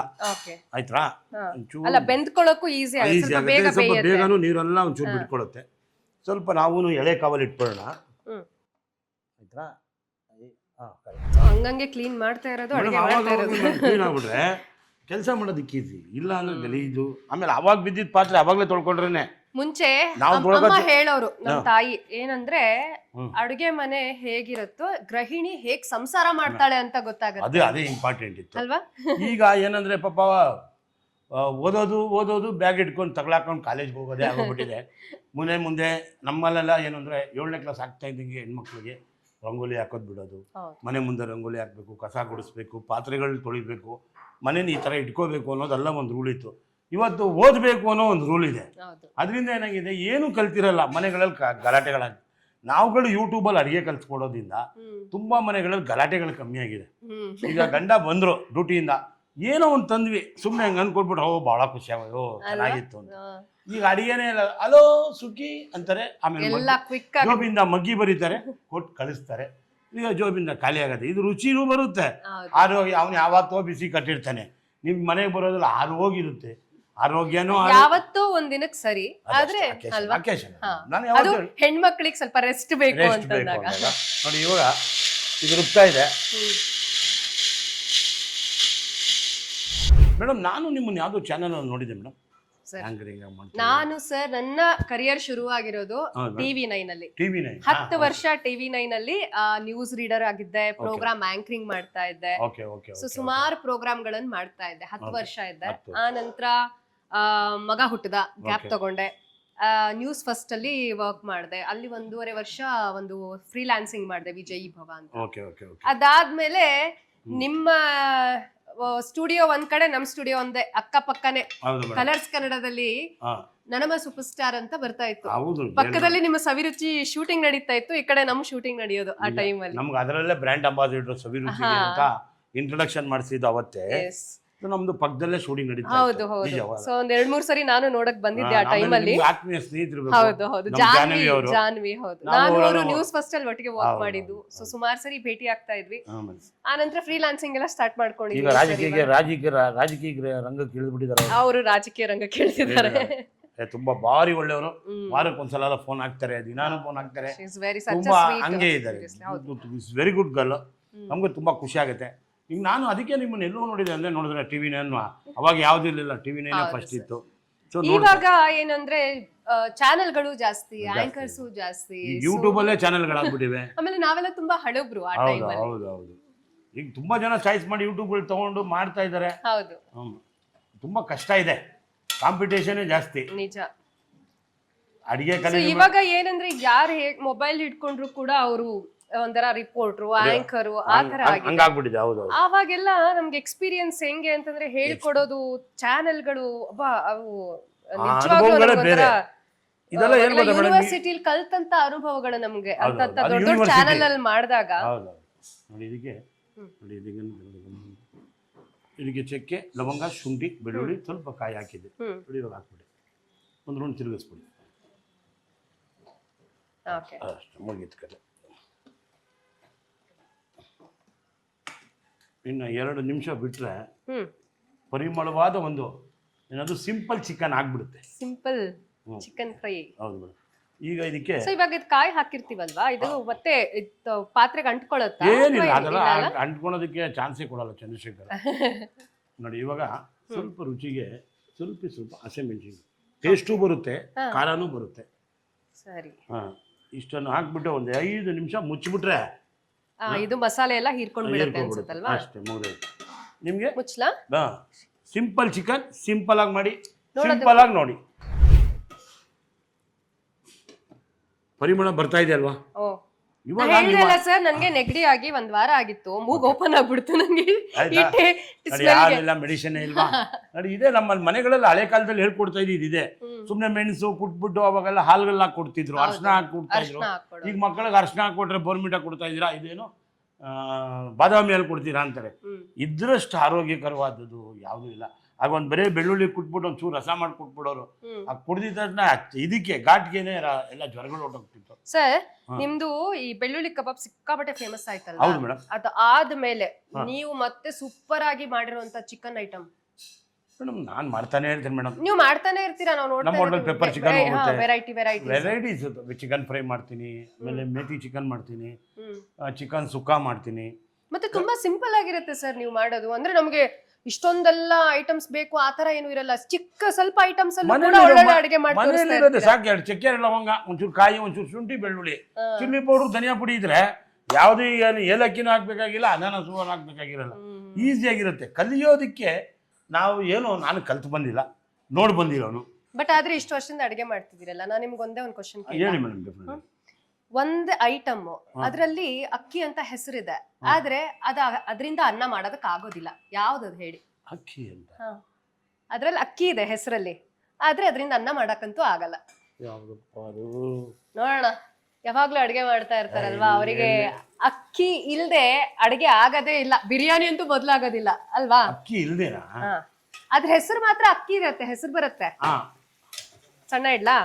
ಆಯ್ತಾ? ಅಲ್ಲ, ಬೆಂದ್ಕೊಳ್ಳೋಕು ಈಸಿ ಆಗುತ್ತೆ, ಸ್ವಲ್ಪ ಬೇಗನೂ ನೀರೆಲ್ಲ ಒಂಚೂರು ಬಿಟ್ಕೊಳ್ಳುತ್ತೆ. ಸ್ವಲ್ಪ ನಾವು ಎಳೆ ಕಾವಲ್ಲಿ ಇಟ್ಕೊಳ್ಳೋಣ. ಆಯ್ತಾ? ಹಂಗಂಗೆ ಕ್ಲೀನ್ ಮಾಡ್ತಾ ಇರೋದು, ಕ್ಲೀನ್ ಆಗ್ಬಿಟ್ರೆ ಕೆಲಸ ಮಾಡೋದಕ್ಕೆ ಈಸಿ. ಇಲ್ಲ ಅಂದ್ರೆ ಗಲೀಜು. ಆಮೇಲೆ ಅವಾಗ ಬಿದ್ದಿದ್ದ ಪಾತ್ರೆ ಅವಾಗ್ಲೇ ತೊಳ್ಕೊಂಡ್ರೇನೆ. ಮುಂಚೆ ಅಮ್ಮ ಹೇಳೋರು, ನಮ್ಮ ತಾಯಿ ಏನಂದ್ರೆ, ಅಡುಗೆ ಮನೆ ಹೇಗಿರುತ್ತೋ ಗೃಹಿಣಿ ಹೇಗ್ ಸಂಸಾರ ಮಾಡ್ತಾಳೆ ಅಂತ ಗೊತ್ತಾಗುತ್ತೆ. ಅದೇ ಇಂಪಾರ್ಟೆಂಟ್ ಇತ್ತು ಅಲ್ವಾ? ಈಗ ಏನಂದ್ರೆ ಪಾಪ ಓದೋದು ಬ್ಯಾಗ್ ಇಟ್ಕೊಂಡು ತಗೊಳಕೊಂಡು ಕಾಲೇಜ್ಗೆ ಹೋಗೋದೇ ಆಗೋಗ್ಬಿಟ್ಟಿದೆ. ಮುಂದೆ ನಮ್ಮಲ್ಲೆಲ್ಲ ಏನಂದ್ರೆ 7ನೇ ಕ್ಲಾಸ್ ಆಗ್ತಾ ಇದ್ದಂಗೆ ಹೆಣ್ಮಕ್ಳಿಗೆ ರಂಗೋಲಿ ಹಾಕೋದು ಬಿಡೋದು, ಮನೆ ಮುಂದೆ ರಂಗೋಲಿ ಹಾಕ್ಬೇಕು, ಕಸ ಗುಡಿಸ್ಬೇಕು, ಪಾತ್ರೆಗಳು ತೊಳಿಬೇಕು, ಮನೇನ ಈ ಥರ ಇಟ್ಕೋಬೇಕು ಅನ್ನೋದೆಲ್ಲ ಒಂದು ರೂಲ್ ಇತ್ತು. ಇವತ್ತು ಓದಬೇಕು ಅನ್ನೋ ಒಂದು ರೂಲ್ ಇದೆ. ಅದರಿಂದ ಏನಾಗಿದೆ, ಏನು ಕಲ್ತಿರಲ್ಲ ಮನೆಗಳಲ್ಲಿ ಗಲಾಟೆಗಳಾಗಿ. ನಾವುಗಳು ಯೂಟ್ಯೂಬಲ್ಲಿ ಅಡುಗೆ ಕಲ್ಸ್ಕೊಡೋದ್ರಿಂದ ತುಂಬಾ ಮನೆಗಳಲ್ಲಿ ಗಲಾಟೆಗಳು ಕಮ್ಮಿ ಆಗಿದೆ. ಈಗ ಗಂಡ ಬಂದ್ರು ಡ್ಯೂಟಿಯಿಂದ, ಏನೋ ಒಂದು ತಂದ್ವಿ, ಸುಮ್ಮನೆ ಹಂಗೆ ಅನ್ಕೊಟ್ಬಿಟ್ಟು ಭಾಳ ಖುಷಿ ಆಗೋದು, ಚೆನ್ನಾಗಿತ್ತು ಅಂತ. ಈಗ ಅಡಿಗೆನೇ ಇಲ್ಲ, ಅಲೋ ಸುಖಿ ಅಂತಾರೆ, ಆಮೇಲೆ ಜೋಬಿಂದ ಮಗ್ಗಿ ಬರೀತಾರೆ, ಕೊಟ್ಟು ಕಳಿಸ್ತಾರೆ. ಈಗ ಜೋಬಿಂದ ಖಾಲಿ ಆಗತ್ತೆ. ಇದು ರುಚಿನೂ ಬರುತ್ತೆ, ಆರೋಗ್ಯ. ಅವನು ಯಾವತ್ತೋ ಬಿಸಿ ಕಟ್ಟಿರ್ತಾನೆ, ನಿಮ್ ಮನೆಗೆ ಬರೋದಿಲ್ಲ, ಹೋಗಿರುತ್ತೆ. ಆರೋಗ್ಯನೂ ಯಾವತ್ತೂ ಒಂದ್ ದಿನಕ್ಕೆ ಸರಿ, ಆದ್ರೆ ಹೆಣ್ಮಕ್ಳಿಗೆ ಸ್ವಲ್ಪ ರೆಸ್ಟ್ ಬೇಕು ಅಂತ ನೋಡಿ. ಇವಾಗ ಇದು ರುಬ್ತಾ ಇದೆ ಮೇಡಮ್. ನಾನು ನಿಮ್ಮನ್ನ ಯಾವ್ದೋ ಚಾನೆಲ್ ಅಲ್ಲಿ ನೋಡಿದ್ದೆ ಮೇಡಮ್. ನಾನು ಸರ್ ನನ್ನ ಕರಿಯರ್ ಶುರುವಾಗಿರೋದು TV9 ಅಲ್ಲಿ. 10 ವರ್ಷ TV9 ಅಲ್ಲಿ ನ್ಯೂಸ್ ರೀಡರ್ ಆಗಿದ್ದೆ, ಪ್ರೋಗ್ರಾಮ್ ಆಂಕರಿಂಗ್ ಮಾಡ್ತಾ ಇದ್ದೆ. ಸೊ ಸುಮಾರು ಪ್ರೋಗ್ರಾಮ್ ಗಳನ್ನ ಮಾಡ್ತಾ ಇದ್ದೆ, 10 ವರ್ಷ ಇದ್ದೆ. ಆ ನಂತರ ಮಗ ಹುಟ್ಟದ, ಗ್ಯಾಪ್ ತಗೊಂಡೆ. ನ್ಯೂಸ್ ಫಸ್ಟ್ ಅಲ್ಲಿ ವರ್ಕ್ ಮಾಡಿದೆ, ಅಲ್ಲಿ 1.5 ವರ್ಷ ಒಂದು ಫ್ರೀಲಾನ್ಸಿಂಗ್ ಮಾಡಿದೆ, ವಿಜಯ್ ಭವ ಅಂತ. ಅದಾದ್ಮೇಲೆ ನಿಮ್ಮ ಸ್ಟುಡಿಯೋ ಒಂದ್ ಕಡೆ, ನಮ್ ಸ್ಟುಡಿಯೋ ಒಂದೇ, ಅಕ್ಕಪಕ್ಕನೆ. ಕಲರ್ಸ್ ಕನ್ನಡದಲ್ಲಿ ನನಮ ಸೂಪರ್ ಸ್ಟಾರ್ ಅಂತ ಬರ್ತಾ ಇತ್ತು, ಪಕ್ಕದಲ್ಲಿ ನಿಮ್ಮ ಸವಿರುಚಿ ಶೂಟಿಂಗ್ ನಡೀತಾ ಇತ್ತು, ಈ ಕಡೆ ನಮ್ ಶೂಟಿಂಗ್ ನಡೆಯೋದು. ಆ ಟೈಮ್ ಅಲ್ಲಿ ನಮ್ಗೆ ಅದರಲ್ಲೇ ಬ್ರ್ಯಾಂಡ್ ಅಂಬಾಸಿಡರ್ ಸವಿರುಚಿ ಅಂತ ಇಂಟ್ರೊಡಕ್ಷನ್ ಮಾಡಿಸಿದ್ದು ಅವತ್ತೇ. ನಮ್ದು ಪಕ್ಕದಲ್ಲೇ ಶೂಟಿಂಗ್ ನಡೀತಾ ಇತ್ತು. ಹೌದು ಹೌದು. ಸೊ ಒಂದ್ 2-3 ಸರಿ ನಾನು ನೋಡಕ್ ಬಂದಿದ್ದೆ ಆ ಟೈಮ್ ಅಲ್ಲಿ. ಆತ್ಮೀಯ ಸ್ನೇಹಿತರು. ಹೌದು ಹೌದು, ಜಾನ್ವಿ. ಹೌದು, ನಾನು ಅವರು ನ್ಯೂಸ್ ಫಸ್ಟ್ ಅಲ್ಲಿ ಒಟ್ಟಿಗೆ ವರ್ಕ್ ಮಾಡಿದ್ದು. ಸೊ ಸುಮಾರು ಸರಿ ಭೇಟಿ ಆಗ್ತಾ ಇದ್ವಿ. ಆ ನಂತರ ಫ್ರೀಲಾನ್ಸಿಂಗ್ ಎಲ್ಲ ಸ್ಟಾರ್ಟ್ ಮಾಡ್ಕೊಂಡಿದ್ವಿ. ಈಗ ರಾಜಕೀಯ ರಂಗಕ್ಕೆ ಇಳಿದ್ಬಿಟ್ಟಿದ್ದಾರೆ ಅವರು. ರಾಜಕೀಯ ರಂಗಕ್ಕೆ ಇಳಿದಿದ್ದಾರೆ. ತುಂಬಾ ಬಾರಿ ಒಳ್ಳೆಯವರು. ವಾರಕ್ಕೊಂದ್ಸಲ ಫೋನ್ ಹಾಕ್ತಾರೆ, ದಿನಾನು ಫೋನ್ ಹಾಕ್ತಾರೆ, ತುಂಬಾ ಹಂಗೆ ಇದ್ದಾರೆ. Very good girl. ನಮ್ಗೆ ತುಂಬಾ ಖುಷಿ ಆಗುತ್ತೆ. ಈಗ ನಾನು ಅದಕ್ಕೆ ನಿಮ್ಮನ್ನ ಎಲ್ಲೋ ನೋಡಿದೆ ಅಂದ್ರೆ, ನೋಡಿದ್ರೆ TV9 ಅವಾಗ ಯಾವ್ದು ಇರ್ಲಿಲ್ಲ, TV9 ಫಸ್ಟ್ ಇತ್ತು. ಇವಾಗ ಏನಂದ್ರೆ ಚಾನೆಲ್ಗಳು ಜಾಸ್ತಿ, ಆಂಕರ್ಸ್ ಜಾಸ್ತಿ, ಯೂಟ್ಯೂಬ್ ಅಲ್ಲೇ ಚಾನೆಲ್ಗಳಾಗ್ಬಿಟ್ಟಿವೆ. ಆಮೇಲೆ ನಾವೆಲ್ಲ ತುಂಬಾ ಹಳಬ್ರು ಆ ಟೈಮ್ ಅಲ್ಲಿ. ಹೌದು. ಈಗ ತುಂಬಾ ಜನ ಚಾಯ್ಸ್ ಮಾಡಿ ಯೂಟ್ಯೂಬ್ ತಗೊಂಡು ಮಾಡ್ತಾ ಇದ್ದಾರೆ. ಹೌದು, ತುಂಬಾ ಕಷ್ಟ ಇದೆ, ಕಾಂಪಿಟೇಷನ್ ಜಾಸ್ತಿ. ನಿಜ. ಅಡಿಗೆ ಕಲೆ ಇವಾಗ ಏನಂದ್ರೆ ಯಾರು ಹೇಗ್ ಮೊಬೈಲ್ ಹಿಡ್ಕೊಂಡ್ರು ಕೂಡ ಅವರು ಒಂಥರ ರಿಪೋರ್ಟ್ರು, ಆಂಕರು ಆ ತರ ಹಂಗಾಗ್ಬಿಟ್ಟಿದೆ. ಹೌದು. ಆವಾಗೆಲ್ಲ ನಮ್ಗೆ ಎಕ್ಸ್ಪೀರಿಯನ್ಸ್ ಹೆಂಗೆ ಅಂತಂದ್ರೆ, ಹೇಳ್ಕೊಡೋದು ಚಾನೆಲ್ಗಳು, ಅವು ಯೂನಿವರ್ಸಿಟಿಲಿ ಕಲ್ತಂತ ಅನುಭವಗಳು ನಮ್ಗೆ ಅಂತ ದೊಡ್ಡ ದೊಡ್ಡ ಚಾನೆಲ್ ಅಲ್ಲಿ ಮಾಡಿದಾಗ. ಇದಕ್ಕೆ ಚಕ್ಕೆ, ಲವಂಗ, ಶುಂಠಿ, ಬೆಳ್ಳುಳ್ಳಿ, ಸ್ವಲ್ಪ ಕಾಯಿ ಹಾಕಿದ್ದೆ. ನೋಡಿ ಇವಾಗ ಹಾಕ್ಬಿಡಿ, ಒಂದು ರೌಂಡ್ ತಿರುಗಿಸ್ಬಿಡಿ. ಅಷ್ಟು ಮುಗಿತು ಕಡೆ. ಇನ್ನು 2 ನಿಮಿಷ ಬಿಟ್ರೆ ಪರಿಮಳವಾದ ಒಂದು ಏನಾದ್ರು ಸಿಂಪಲ್ ಚಿಕನ್ ಆಗ್ಬಿಡುತ್ತೆ. Simple chicken fry. ಹೌದು ಮೇಡಮ್. ಈಗ ಇದಕ್ಕೆ ಇವಾಗ ಇದು ಕಾಯಿ ಹಾಕಿರ್ತೀವಲ್ವಾ, ಇದು ಮತ್ತೆ ಪಾತ್ರೆಗೆ ಅಂಟ್ಕೊಳ್ಳುತ್ತಾ? ಏನಿಲ್ಲ, ಅದೆಲ್ಲ ಅಂಟ್ಕೊಳೋದಕ್ಕೆ ಚಾನ್ಸೇ ಕೊಡಲ್ಲ ಚಂದ್ರಶೇಖರ್. ನೋಡಿ ಇವಾಗ ಸ್ವಲ್ಪ ರುಚಿಗೆ ಸ್ವಲ್ಪ ಹಸಿಮೆಣಸಿನಕಾಯಿ ಟೇಸ್ಟು ಬರುತ್ತೆ, ಖಾರನೂ ಬರುತ್ತೆ. ಸರಿ. ಇಷ್ಟನ್ನು ಹಾಕ್ಬಿಟ್ಟು ಒಂದು 5 ನಿಮಿಷ ಮುಚ್ಚಿಬಿಟ್ರೆ ಇದು ಮಸಾಲೆ ಎಲ್ಲ ಹೀರ್ಕೊಂಡು ಬಿಡುತ್ತೆ ಅನ್ಸುತ್ತಲ್ವಾ? ಅಷ್ಟೇ, ಮುಗಿದೋಯ್ತು. ನಿಮಗೆ ಮುಚ್ಚಲಾ? ಸಿಂಪಲ್ ಚಿಕನ್ ಸಿಂಪಲ್ ಆಗಿ ಮಾಡಿ, ಸಿಂಪಲ್ ಆಗಿ ನೋಡಿ. ಪರಿಮಳ ಬರ್ತಾ ಇದೆ ಅಲ್ವಾ? ಹೇಳಿದಲ್ಲ ಸರ್, ನನ್ಗೆ ನೆಗಡಿ ಆಗಿ 1 ವಾರ ಆಗಿತ್ತು, ಮೂಗ್ ಓಪನ್ ಆಗ್ಬಿಡ್ತು ನಂಗೆ. ಯಾರಿಲ್ಲ, ಮೆಡಿಸಿನ್ ಇಲ್ವಾ? ನೋಡಿ ಇದೇ ನಮ್ಮ ಮನೆಗಳಲ್ಲಿ ಹಳೆ ಕಾಲದಲ್ಲಿ ಹೇಳ್ಕೊಡ್ತಾ ಇದ್ದಿದೆ. ಸುಮ್ನೆ ಮೆಣಸು ಕುಟ್ಬಿಟ್ಟು ಅವಾಗೆಲ್ಲ ಹಾಲ್ಗೆಲ್ಲ ಕೊಡ್ತಿದ್ರು, ಅರ್ಶನ ಹಾಕಿ ಕೊಡ್ತಾ ಇದ್ರು. ಈಗ ಮಕ್ಕಳಿಗೆ ಅರ್ಶನ ಹಾಕೊಟ್ರೆ ಬೋರ್ಮಿಟ ಕೊಡ್ತಾ ಇದ್ದೀರಾ, ಇದೇನು ಬಾದಾಮಿ ಹಾಲು ಕೊಡ್ತೀರಾ ಅಂತಾರೆ. ಇದ್ರಷ್ಟು ಆರೋಗ್ಯಕರವಾದದ್ದು ಯಾವುದೂ ಇಲ್ಲ. ಆಗ ಒಂದು ಬರೇ ಬೆಳ್ಳುಳ್ಳಿ ಕುಟ್ಬಿಟ್ಟು ಒಂಚೂರು ರಸ ಮಾಡಿ ಕೊಟ್ಬಿಡೋರು. ಆ ಕುಡ್ದಿದ ತಕ್ಷಣ ಇದಕ್ಕೆ ಘಾಟ್ಗೆನೆ ಎಲ್ಲ ಜ್ವರಗಳು ಹೊರಟೋಗ್ತಿತ್ತು. ಸರ್, ನಿಮ್ದು ಈ ಬೆಳ್ಳುಳ್ಳಿ ಕಬಾಬ್ ಸಿಕ್ಕಾಪಟ್ಟೆ ಫೇಮಸ್ ಆಯ್ತಲ್ಲ? ಹೌದು ಮೇಡಮ್. ಅದು ಆದ್ಮೇಲೆ ನೀವು ಮತ್ತೆ ಸೂಪರ್ ಆಗಿ ಮಾಡಿರುವಂತ ಚಿಕನ್ ಐಟಮ್ ಮೇಡಮ್ ನಾನು ಮಾಡ್ತಾನೆ ಇರ್ತೀನಿ ಮೇಡಮ್. ನೀವು ಮಾಡ್ತಾನೆ ಇರ್ತೀರಾ? ನಾವು ನೋಡ್ತಾ ನಮ್ಮ ಹೋಟೆಲ್ ಪೆಪ್ಪರ್ ಚಿಕನ್ ಹೋಗುತ್ತೆ, ವೆರೈಟೀಸ್ ಚಿಕನ್ ಫ್ರೈ ಮಾಡ್ತೀನಿ, ಆಮೇಲೆ ಮೇಥಿ ಚಿಕನ್ ಮಾಡ್ತೀನಿ, ಚಿಕನ್ ಸುಕ್ಕ ಮಾಡ್ತೀನಿ. ಮತ್ತೆ ತುಂಬಾ ಸಿಂಪಲ್ ಆಗಿರುತ್ತೆ ಸರ್ ನೀವು ಮಾಡೋದು. ಅಂದ್ರೆ ನಮಗೆ ಇಷ್ಟೊಂದೆಲ್ಲ ಐಟಮ್ಸ್ ಬೇಕು ಆತರ ಏನು ಇರಲ್ಲ, ಚಿಕ್ಕ ಸ್ವಲ್ಪ ಐಟಮ್ಸ್ ಅಲ್ಲಿ ಅಡಿಗೆ ಮಾಡ್ತಾರೆ. ಸಾಕು, 2 ಚಕ್ಕೆ, 2 ಲವಂಗ, ಒಂಚೂರು ಕಾಯಿ, ಒಂಚೂರು ಶುಂಠಿ, ಬೆಳ್ಳುಳ್ಳಿ, ಚಿಲ್ಲಿ ಪೌಡರ್, ಧನಿಯಾ ಪುಡಿ ಇದ್ರೆ ಯಾವುದೇ ಏಲಕ್ಕಿನೂ ಹಾಕ್ಬೇಕಾಗಿಲ್ಲ, ಅನಾನಸು ಹಾಕ್ಬೇಕಾಗಿರಲ್ಲ, ಈಸಿಯಾಗಿರುತ್ತೆ. ಕಲಿಯೋದಕ್ಕೆ ನಾವು ನಾನು ಕಲ್ತು ಬಂದಿಲ್ಲ, ನೋಡಿ ಬಂದಿರೋನು. ಬಟ್ ಆದ್ರೆ ಇಷ್ಟು ವರ್ಷದಿಂದ ಅಡಿಗೆ ಮಾಡ್ತಿದ್ದೀರಲ್ಲ, ನಾನು ನಿಮ್ಗೆ ಒಂದೇ ಒಂದು ಕ್ವಶನ್ ಹೇಳಿ ಮೇಡಮ್. ಒಂದ್ ಐಟಮ್ ಅದ್ರಲ್ಲಿ ಅಕ್ಕಿ ಅಂತ ಹೆಸರಿದೆ, ಆದ್ರೆ ಅದರಿಂದ ಅನ್ನ ಮಾಡೋದಕ್ ಆಗೋದಿಲ್ಲ, ಯಾವ್ದು ಹೇಳಿ? ಅಕ್ಕಿ ಅಂತ ಅದ್ರಲ್ಲಿ ಅಕ್ಕಿ ಇದೆ ಹೆಸರಲ್ಲಿ, ಆದ್ರೆ ಅದರಿಂದ ಅನ್ನ ಮಾಡಕ್ಕಂತೂ ಆಗಲ್ಲ. ನೋಡೋಣ, ಯಾವಾಗ್ಲೂ ಅಡಿಗೆ ಮಾಡ್ತಾ ಇರ್ತಾರಲ್ವಾ, ಅವರಿಗೆ ಅಕ್ಕಿ ಇಲ್ದೆ ಅಡಿಗೆ ಆಗದೇ ಇಲ್ಲ. ಬಿರಿಯಾನಿ ಅಂತೂ ಬದಲಾಗೋದಿಲ್ಲ ಅಲ್ವಾ? ಅಕ್ಕಿ ಇಲ್ದೇನಾ? ಅದ್ರ ಹೆಸರು ಮಾತ್ರ ಅಕ್ಕಿ ಇರತ್ತೆ, ಹೆಸರು ಬರುತ್ತೆ. ಸಣ್ಣ ಇಡ್ಲಾ?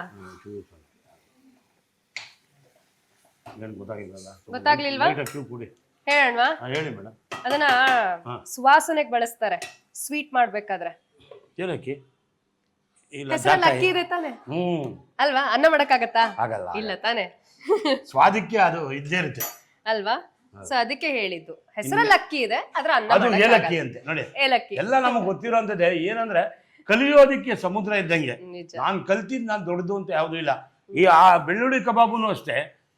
ಗೊತ್ತಾಗ್ಲಿಲ್ವಾ? ಹೇಳಣ್ವಾ? ಹೇಳಿ ಮೇಡಮ್. ಅದನ್ನ ಸುವಾಸನೆಗೆ ಬಳಸ್ತಾರೆ ಸ್ವೀಟ್ ಮಾಡ್ಬೇಕಾದ್ರೆ. ಹೆಸರಲ್ಲಿ ಅಕ್ಕಿ ಇದೆ ತಾನೆ ಅಲ್ವಾ? ಅನ್ನ ಮಾಡಕ್ಕಾಗತ್ತಾ? ಇಲ್ಲ ತಾನೆ. ಸ್ವಾದಕ್ಕೆ ಅದು ಇದ್ದೇ ಇರುತ್ತೆ ಅಲ್ವಾ? ಸೊ ಅದಕ್ಕೆ ಹೇಳಿದ್ದು, ಹೆಸರಲ್ಲಿ ಅಕ್ಕಿ ಇದೆ, ಅದ್ರ ಅನ್ನ ಏಲಕ್ಕಿ ಅಂತೆ. ನೋಡಿ, ಏಲಕ್ಕಿ ಎಲ್ಲ ನಮಗ್ ಗೊತ್ತಿರೋಂಥದ್ದೇ. ಏನಂದ್ರೆ ಕಲಿಯೋದಿಕ್ಕೆ ಸಮುದ್ರ ಇದ್ದಂಗೆ. ನಾನು ಕಲ್ತಿದ್ ನಾನು ದೊಡ್ಡದು ಅಂತ ಯಾವುದೂ ಇಲ್ಲ. ಈ ಆ ಬೆಳ್ಳುಳ್ಳಿ ಕಬಾಬುನು ಅಷ್ಟೇ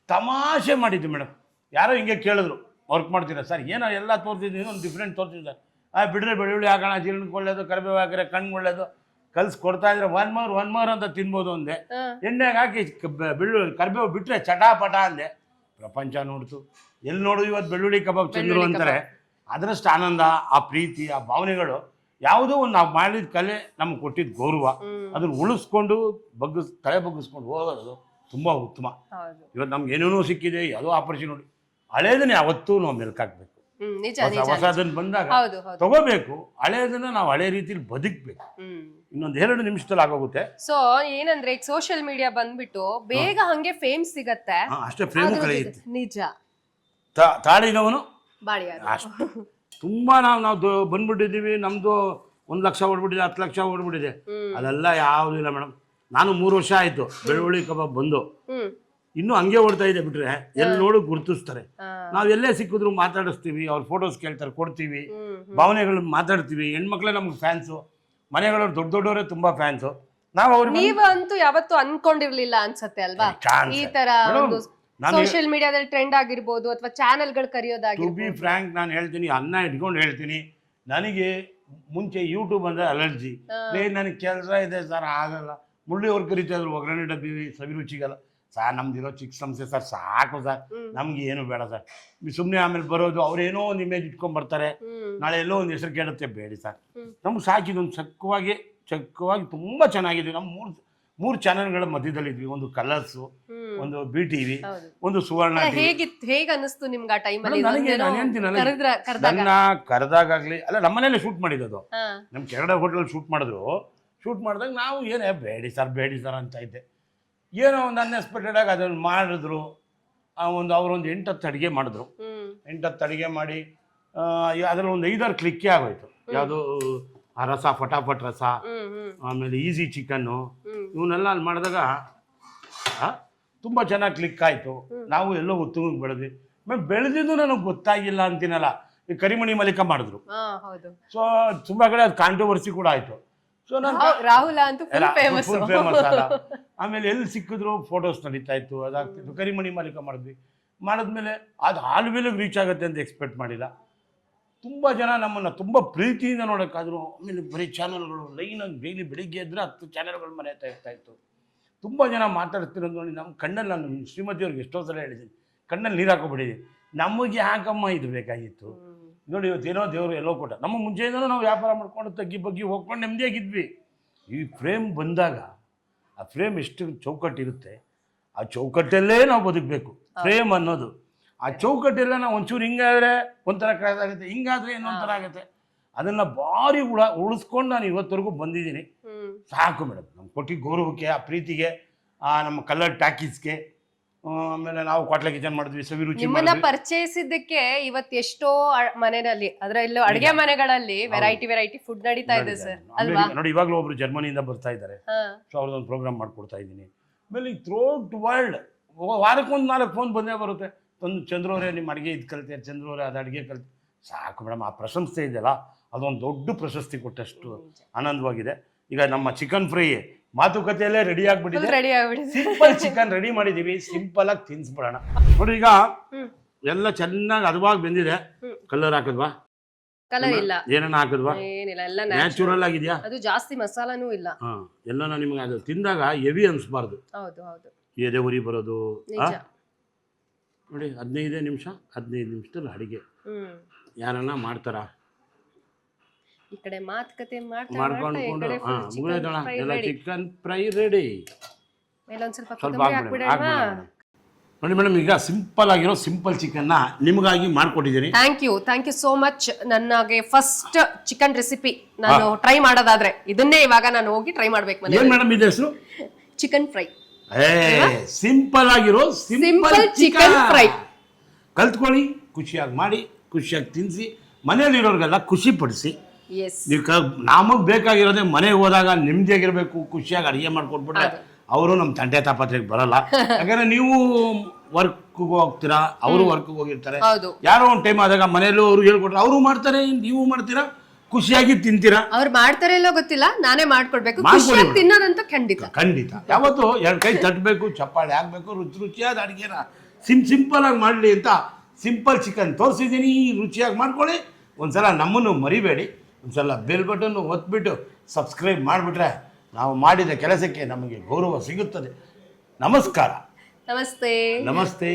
ತಮಾಷೆ ಮಾಡಿದ್ದು ಮೇಡಮ್. ಯಾರೋ ಹಿಂಗೆ ಕೇಳಿದ್ರು, ವರ್ಕ್ ಮಾಡ್ತೀರಾ ಸರ್? ಏನೋ ಎಲ್ಲ ತೋರಿಸಿದ್ದೀನಿ, ಒಂದು ಡಿಫ್ರೆಂಟ್ ತೋರಿಸಿದ್ದಾರೆ. ಬಿಡ್ರೆ ಬೆಳ್ಳುಳ್ಳಿ ಹಾಕೋಣ, ಜೀರ್ಣಕ್ಕೆ ಒಳ್ಳೇದು, ಕರಿಬೇವು ಹಾಕಿದ್ರೆ ಕಣ್ಣಿಗೆ ಒಳ್ಳೇದು, ಕಲ್ಸಿ ಕೊಡ್ತಾ ಇದ್ರೆ 1 ಮೋರ್ ಅಂತ ತಿನ್ಬೋದು ಅಂದೆ. ಎಣ್ಣೆಗೆ ಹಾಕಿ ಬೆಳ್ಳುಳ್ಳಿ ಕರಿಬೇವು ಬಿಟ್ರೆ ಚಟಾಪಟ ಅಂದೆ. ಪ್ರಪಂಚ ನೋಡ್ತು. ಎಲ್ಲಿ ನೋಡು ಇವತ್ತು ಬೆಳ್ಳುಳ್ಳಿ ಕಬಾಬ್ ಚಂದ್ರು ಅಂತಾರೆ. ಅದರಷ್ಟು ಆನಂದ, ಆ ಪ್ರೀತಿ, ಆ ಭಾವನೆಗಳು ಯಾವುದೋ ಒಂದು ನಾವು ಮಾಡಿದ ಕಲೆ ನಮ್ಗೆ ಕೊಟ್ಟಿದ್ದ ಗೌರವ, ಅದನ್ನು ಉಳಿಸ್ಕೊಂಡು ತಲೆ ಬಗ್ಗಿಸ್ಕೊಂಡು ಹೋಗೋದು ತುಂಬಾ ಉತ್ತಮ. ಇವತ್ತು ನಮ್ಗೆ ಏನೇನೋ ಸಿಕ್ಕಿದೆ, ಯಾವುದೋ ಆಪರ್ಚುನಿಟಿ, ಹಳೇದನ್ನೇ ಯಾವತ್ತೂ ನಾವು ಮೆಲ್ಕಾಕ್ಬೇಕು. ಹೊಸದನ್ನ ಬಂದಾಗ ತಗೋಬೇಕು, ಹಳೇದನ್ನ ನಾವು ಹಳೆ ರೀತಿಲಿ ಬದುಕ್ಬೇಕು. ಇನ್ನೊಂದು 2 ನಿಮಿಷದಲ್ಲಿ ಆಗೋಗುತ್ತೆ. ಸೊ ಏನಂದ್ರೆ ಈಗ ಸೋಷಿಯಲ್ ಮೀಡಿಯಾ ಬಂದ್ಬಿಟ್ಟು ಬೇಗ ಹಂಗೆ ಫೇಮ್ ಸಿಗತ್ತೆ, ಅಷ್ಟೇ ಫ್ರೇಮ್ ಕಳೆಯುತ್ತೆ. ನಿಜ. ತಾಳಿನವನು ಬಾಳಿ ಅಷ್ಟು ತುಂಬಾ ನಾವು ಬಂದ್ಬಿಟ್ಟಿದ್ದೀವಿ. ನಮ್ದು 1 ಲಕ್ಷ ಓಡ್ಬಿಟ್ಟಿದೆ, 10 ಲಕ್ಷ ಓಡ್ಬಿಟ್ಟಿದೆ. ಅದೆಲ್ಲ ಯಾವುದೂ ಇಲ್ಲ ಮೇಡಮ್. ನಾನು 3 ವರ್ಷ ಆಯ್ತು ಬೆಳ್ಳುಳ್ಳಿ ಕಬಾಬ್ ಬಂದು, ಇನ್ನೂ ಹಂಗೆ ಓಡ್ತಾ ಇದೆ. ಬಿಟ್ರೆ ಎಲ್ಲಿ ನೋಡು ಗುರುತಿಸ್ತಾರೆ. ನಾವ್ ಎಲ್ಲೇ ಸಿಕ್ಕಿದ್ರು ಮಾತಾಡಿಸ್ತೀವಿ, ಅವ್ರ ಫೋಟೋಸ್ ಕೇಳ್ತಾರೆ, ಕೊಡ್ತೀವಿ, ಭಾವನೆಗಳನ್ನ ಮಾತಾಡ್ತೀವಿ. ಹೆಣ್ಮಕ್ಳೇ ನಮ್ಗೆ ಫ್ಯಾನ್ಸು, ಮನೆಗಳವ್ರು ದೊಡ್ಡವರೇ ತುಂಬಾ ಫ್ಯಾನ್ಸು. ನಾವು ನೀವಂತೂ ಯಾವತ್ತೂ ಅನ್ಕೊಂಡಿರ್ಲಿಲ್ಲ ಅನ್ಸತ್ತೆ ಅಲ್ವಾ ಈ ತರ ಸೋಷಿಯಲ್ ಮೀಡಿಯಾದಲ್ಲಿ ಟ್ರೆಂಡ್ ಆಗಿರ್ಬೋದು, ಅಥವಾ ಚಾನೆಲ್ಗಳು ಕರೆಯೋದಾಗಿರ್ಬೋದು. ಟು ಬಿ ಫ್ರಾಂಕ್ ನಾನು ಹೇಳ್ತೀನಿ, ಅನ್ನ ಇಟ್ಕೊಂಡು ಹೇಳ್ತೀನಿ, ನನಗೆ ಮುಂಚೆ ಯೂಟ್ಯೂಬ್ ಅಂದ್ರೆ ಅಲರ್ಜಿ. ನನಗೆ ಕೆಲಸ ಇದೆ ಸರ್, ಆಗಲ್ಲ. ಮುಳ್ಳಿಯವ್ರು ಕರಿತಾ ಇದ್ರು, ಒಗ್ಗರಣೆ ಡಬ್ಬಿ ಸವಿರುಚಿಗಲ್ಲ ಸರ್, ನಮ್ದಿರೋ ಚಿಕ್ಕ ಸಂಸ್ಥೆ ಸರ್, ಸಾಕು ಸರ್, ನಮ್ಗೆ ಏನು ಬೇಡ ಸರ್. ಸುಮ್ಮನೆ ಆಮೇಲೆ ಬರೋದು, ಅವ್ರೇನೋ ಒಂದು ಇಮೇಜ್ ಇಟ್ಕೊಂಡ್ ಬರ್ತಾರೆ, ನಾಳೆ ಎಲ್ಲೋ ಒಂದು ಹೆಸರು ಕೇಳುತ್ತೆ, ಬೇಡಿ ಸರ್. ನಮ್ಗೆ ಸಾಕಿದೊಂದು ಚಕ್ಕವಾಗಿ ತುಂಬಾ ಚೆನ್ನಾಗಿದೆ. ನಮ್ಮ 3 ಚಾನೆಲ್ಗಳ ಮಧ್ಯದಲ್ಲಿ ಇದ್ವಿ. ಒಂದು ಕಲರ್ಸ್, ಒಂದು BTV, ಹೌದು. ಒಂದು ಸುವರ್ಣ TV. ಹೇಗೆ ಅನಿಸ್ತು ನಿಮ್ಗೆ ಆ ಟೈಮಲ್ಲಿ? ನನಗೆ ನಾನು ಹೇಳ್ತೀನಲ್ಲ, ನನ್ನ ಕರೆದಾಗಲಿ ಅಲ್ಲ, ನಮ್ಮನೇಲೆ ಶೂಟ್ ಮಾಡಿದ್ದು. ನಮ್ಮ ಕೆರಡ ಹೋಟೆಲ್ ಶೂಟ್ ಮಾಡಿದಾಗ ನಾವು ಏನೇ ಬೇಡಿ ಸರ್ ಅಂತ ಇದ್ದೆ. ಏನೋ ಒಂದು ಅನ್ಎಕ್ಸ್ಪೆಕ್ಟೆಡ್ ಆಗಿ ಅದನ್ನು ಮಾಡಿದ್ರು. ಅವರೊಂದು 8-10 ಅಡುಗೆ ಮಾಡಿದ್ರು. 8-10 ಅಡುಗೆ ಮಾಡಿ ಅದರಲ್ಲಿ ಒಂದು 5-6 ಕ್ಲಿಕ್ಕೇ ಆಗೋಯ್ತು. ಯಾವುದು ಆ ರಸ, ಫಟಾಫಟ್ ರಸ, ಆಮೇಲೆ ಈಸಿ ಚಿಕನ್ನು, ಇವನ್ನೆಲ್ಲ ಅಲ್ಲಿ ಮಾಡಿದಾಗ ತುಂಬ ಚೆನ್ನಾಗಿ ಕ್ಲಿಕ್ ಆಯಿತು. ನಾವು ಎಲ್ಲೋ ಉತ್ತುಂಗಕ್ಕೆ ಬೆಳೆದ್ವಿ. ಬೆಳೆದಿದ್ದು ನನಗೆ ಗೊತ್ತಾಗಿಲ್ಲ ಅಂತೀನಲ್ಲ. ಈ ಕರಿಮಣಿ ಮಲ್ಲಿಕ ಮಾಡಿದ್ರು. ಸೊ ತುಂಬ ಕಡೆ ಅದು ಕಾಂಟ್ರವರ್ಸಿ ಕೂಡ ಆಯಿತು. ಸೊ ನಾನು ರಾಹುಲ ಅಂತೂ ಫುಲ್ ಫೇಮಸ್ ಆದ. ಆಮೇಲೆ ಎಲ್ಲಿ ಸಿಕ್ಕಿದ್ರು ಫೋಟೋಸ್ ನಡೀತಾ ಇತ್ತು, ಅದಾಗ್ತಿತ್ತು. ಕರಿಮಣಿ ಮಾಲೀಕ ಮಾಡಿದ್ಮೇಲೆ ಅದು ಆಲ್ವೇಲಿಗೆ ರೀಚ್ ಆಗುತ್ತೆ ಅಂತ ಎಕ್ಸ್ಪೆಕ್ಟ್ ಮಾಡಿಲ್ಲ. ತುಂಬ ಜನ ನಮ್ಮನ್ನು ತುಂಬ ಪ್ರೀತಿಯಿಂದ ನೋಡೋಕ್ಕಾದ್ರು. ಆಮೇಲೆ ಬರೀ ಚಾನಲ್ಗಳು ಲೈನಾಗಿ ಡೈಲಿ ಬೆಳಿಗ್ಗೆ ಇದ್ದರೆ 10 ಚಾನಲ್ಗಳು ಮರೆಯುತ್ತಾ ಇರ್ತಾಯಿತ್ತು. ತುಂಬ ಜನ ಮಾತಾಡ್ತಿರೋದು ನೋಡಿ ನಮ್ಮ ಕಣ್ಣಲ್ಲಿ, ನಾನು ಶ್ರೀಮತಿಯವ್ರಿಗೆ ಎಷ್ಟೋ ಸಲ ಹೇಳಿದ್ದೀನಿ, ಕಣ್ಣಲ್ಲಿ ನೀರು ಹಾಕೊಬಿಟ್ಟಿದ್ದೀನಿ. ನಮಗೆ ಯಾಕಮ್ಮ ಇದು ಬೇಕಾಗಿತ್ತು? ನೋಡಿ ಇವತ್ತೇನೋ ದೇವರು ಎಲ್ಲೋ ಕೊಟ್ಟ. ನಮ್ಮ ಮುಂಚೆಯಿಂದಲೂ ನಾವು ವ್ಯಾಪಾರ ಮಾಡ್ಕೊಂಡು ತಗ್ಗಿ ಬಗ್ಗಿ ಹೋಗ್ಕೊಂಡು ನೆಮ್ಮದಿಯಾಗಿದ್ವಿ. ಈ ಫ್ರೇಮ್ ಬಂದಾಗ ಆ ಫ್ರೇಮ್ ಎಷ್ಟು ಚೌಕಟ್ಟಿರುತ್ತೆ, ಆ ಚೌಕಟ್ಟಲ್ಲೇ ನಾವು ಬದುಕಬೇಕು. ಫ್ರೇಮ್ ಅನ್ನೋದು ಆ ಚೌಕಟ್ಟೆಲ್ಲ ನಾವು ಒಂಚೂರು ಹಿಂಗಾದರೆ ಒಂಥರ ಕ್ರಾಸ್ ಆಗುತ್ತೆ, ಹಿಂಗಾದರೆ ಇನ್ನೊಂಥರ ಆಗುತ್ತೆ. ಅದನ್ನು ಭಾರಿ ಉಳಿಸ್ಕೊಂಡು ನಾನು ಇವತ್ತವರೆಗೂ ಬಂದಿದ್ದೀನಿ. ಸಾಕು ಮೇಡಮ್, ನಮ್ಮ ಕೊಟ್ಟಿ ಗೌರವಕ್ಕೆ, ಆ ಪ್ರೀತಿಗೆ, ನಮ್ಮ ಕಲರ್ ಟ್ಯಾಕೀಸ್ಗೆ. ಆಮೇಲೆ ನಾವು ಕ್ವಾಟ್ಲೆ ಕಿಚನ್ ಮಾಡಿದ್ವಿ, ಸವಿರುಚಿ ನಿಮ್ಮನ್ನ ಪರಿಚಯಿಸಿದ್ದಕ್ಕೆ ಇವತ್ತು ಎಷ್ಟೋ ಮನೆಯಲ್ಲಿ, ಅದರಲ್ಲೂ ಅಡಿಗೆ ಮನೆಗಳಲ್ಲಿ ವೆರೈಟಿ ಫುಡ್ ನಡೀತಾ ಇದೆ ಸರ್ ಅಲ್ವಾ? ನೋಡಿ, ಇವಾಗಲೂ ಒಬ್ರು ಜರ್ಮನಿಯಿಂದ ಬರ್ತಾ ಇದ್ದಾರೆ. ಸೊ ಅವ್ರದ್ದೊಂದು ಪ್ರೋಗ್ರಾಮ್ ಮಾಡ್ಕೊಡ್ತಾ ಇದ್ದೀನಿ. ಆಮೇಲೆ ಈ ಥ್ರೋಟ್ ವರ್ಲ್ಡ್ ವಾರಕ್ಕೊಂದು 4 ಫೋನ್ ಬಂದೇ ಬರುತ್ತೆ. ಒಂದು ಚಂದ್ರವರೇ ನಿಮ್ಮ ಅಡುಗೆ ಇದು ಕಲಿತೆ, ಚಂದ್ರವರೇ ಅದು ಅಡುಗೆ ಕಲಿತೆ. ಸಾಕು ಮೇಡಮ್, ಆ ಪ್ರಶಂಸೆ ಇದೆಯಲ್ಲ, ಅದೊಂದು ದೊಡ್ಡ ಪ್ರಶಸ್ತಿ ಕೊಟ್ಟಷ್ಟು ಆನಂದವಾಗಿದೆ. ಈಗ ನಮ್ಮ ಚಿಕನ್ ಫ್ರೈ ಮಾತುಕತೆಯಲ್ಲೇ ರೆಡಿ ಆಗ್ಬಿಟ್ಟಿದೆ. ಸಿಂಪಲ್ ಚಿಕನ್ ರೆಡಿ ಮಾಡಿದೀವಿ, ಸಿಂಪಲ್ ಆಗಿ ತಿನ್ಸ್ಬಿಡೋಣ. ನೋಡಿ, ಈಗ ಎಲ್ಲ ಚೆನ್ನಾಗಿ ಹದವಾಗಿ ಬೆಂದಿದೆ. ಕಲರ್ ಹಾಕಿದ್ವಾ? ಕಲರ್ ಇಲ್ಲ. ಏನನ್ನ ಹಾಕಿದ್ವಾ? ಏನಿಲ್ಲ, ಎಲ್ಲ ನ್ಯಾಚುರಲ್ ಆಗಿದೆಯಾ? ಅದು ಜಾಸ್ತಿ ಮಸಾಲಾನೂ ಇಲ್ಲ. ಎಲ್ಲ ನಿಮಗೆ ಅದು ತಿಂದಾಗ ಹೆವಿ ಅನ್ಸ್ಬಾರ್ದು. ಹೌದು. ಎದೆ ಉರಿ ಬರೋದು. ನೋಡಿ, 15 ನಿಮಿಷದಲ್ಲಿ ಅಡಿಗೆ ಯಾರನ್ನ ಮಾಡ್ತಾರ? ಈ ಕಡೆ ಮಾತುಕತೆ ಮಾಡ್ಕೊಂಡು ಎಲ್ಲ ಚಿಕನ್ ಫ್ರೈ ರೆಡಿ. ಸ್ವಲ್ಪ ನೋಡಿ ಮೇಡಮ್, ಈಗ ಸಿಂಪಲ್ ಆಗಿರೋ ಸಿಂಪಲ್ ಚಿಕನ್ನ ನಿಮಗಾಗಿ ಮಾಡ್ಕೊಟ್ಟಿದ್ದೀನಿ. Thank you so much. ನನಗೆ ಫಸ್ಟ್ ಚಿಕನ್ ರೆಸಿಪಿ ನಾನು ಟ್ರೈ ಮಾಡೋದಾದ್ರೆ ಇದನ್ನೇ ಇವಾಗ ನಾನು ಹೋಗಿ ಟ್ರೈ ಮಾಡ್ಬೇಕು. ಏನ್ ಮೇಡಮ್ ಇದು ಹೆಸರು? Chicken fry. ಸಿಂಪಲ್ ಆಗಿರೋ ಸಿಂಪಲ್ ಚಿಕನ್ ಫ್ರೈ ಕಲ್ತ್ಕೊಳ್ಳಿ, ಖುಷಿಯಾಗಿ ಮಾಡಿ, ಖುಷಿಯಾಗಿ ತಿನ್ನಿಸಿ, ಮನೆಯಲ್ಲಿರೋರಿಗೆಲ್ಲ ಖುಷಿ ಪಡಿಸಿ. ನೀವು ನಮಗೆ ಬೇಕಾಗಿರೋದೇ ಮನೆಗೆ ಹೋದಾಗ ನೆಮ್ಮದಿಯಾಗಿರ್ಬೇಕು, ಖುಷಿಯಾಗಿ ಅಡುಗೆ ಮಾಡ್ಕೊಟ್ಬಿಟ್ರೆ ಅವರು ನಮ್ಮ ತಂಟೆ ತಾಪತ್ರೆಗೆ ಬರಲ್ಲ. ಯಾಕಂದ್ರೆ ನೀವು ವರ್ಕ್ಗೆ ಹೋಗ್ತೀರಾ, ಅವರು ವರ್ಕ್ಗೆ ಹೋಗಿರ್ತಾರೆ. ಯಾರೋ ಒಂದು ಟೈಮ್ ಆದಾಗ ಮನೆಯಲ್ಲೂ ಅವರು ಹೇಳ್ಕೊಟ್ರೆ ಅವರು ಮಾಡ್ತಾರೆ, ನೀವು ಮಾಡ್ತೀರಾ, ಖುಷಿಯಾಗಿ ತಿಂತೀರಾ. ಅವ್ರು ಮಾಡ್ತಾರೆ ಇಲ್ಲೋ ಗೊತ್ತಿಲ್ಲ, ನಾನೇ ಮಾಡ್ಕೊಡ್ಬೇಕು. ತಿನ್ನೋದಂತ ಖಂಡಿತ. ಯಾವತ್ತು 2 ಕೈ ತಟ್ಟಬೇಕು, ಚಪ್ಪಾಳೆ ಆಗ್ಬೇಕು, ರುಚಿಯಾದ ಅಡುಗೆನ ಸಿಂಪಲ್ ಆಗಿ ಮಾಡಲಿ ಅಂತ ಸಿಂಪಲ್ ಚಿಕನ್ ತೋರಿಸಿದ್ದೀನಿ. ರುಚಿಯಾಗಿ ಮಾಡ್ಕೊಳ್ಳಿ. ಒಂದ್ಸಲ ನಮ್ಮನ್ನು ಮರಿಬೇಡಿ. ಒಂದ್ಸಲ ಬೆಲ್ ಬಟನ್ ಒತ್ಬಿಟ್ಟು ಸಬ್ಸ್ಕ್ರೈಬ್ ಮಾಡಿಬಿಟ್ರೆ ನಾವು ಮಾಡಿದ ಕೆಲಸಕ್ಕೆ ನಮಗೆ ಗೌರವ ಸಿಗುತ್ತದೆ. ನಮಸ್ಕಾರ. ನಮಸ್ತೆ.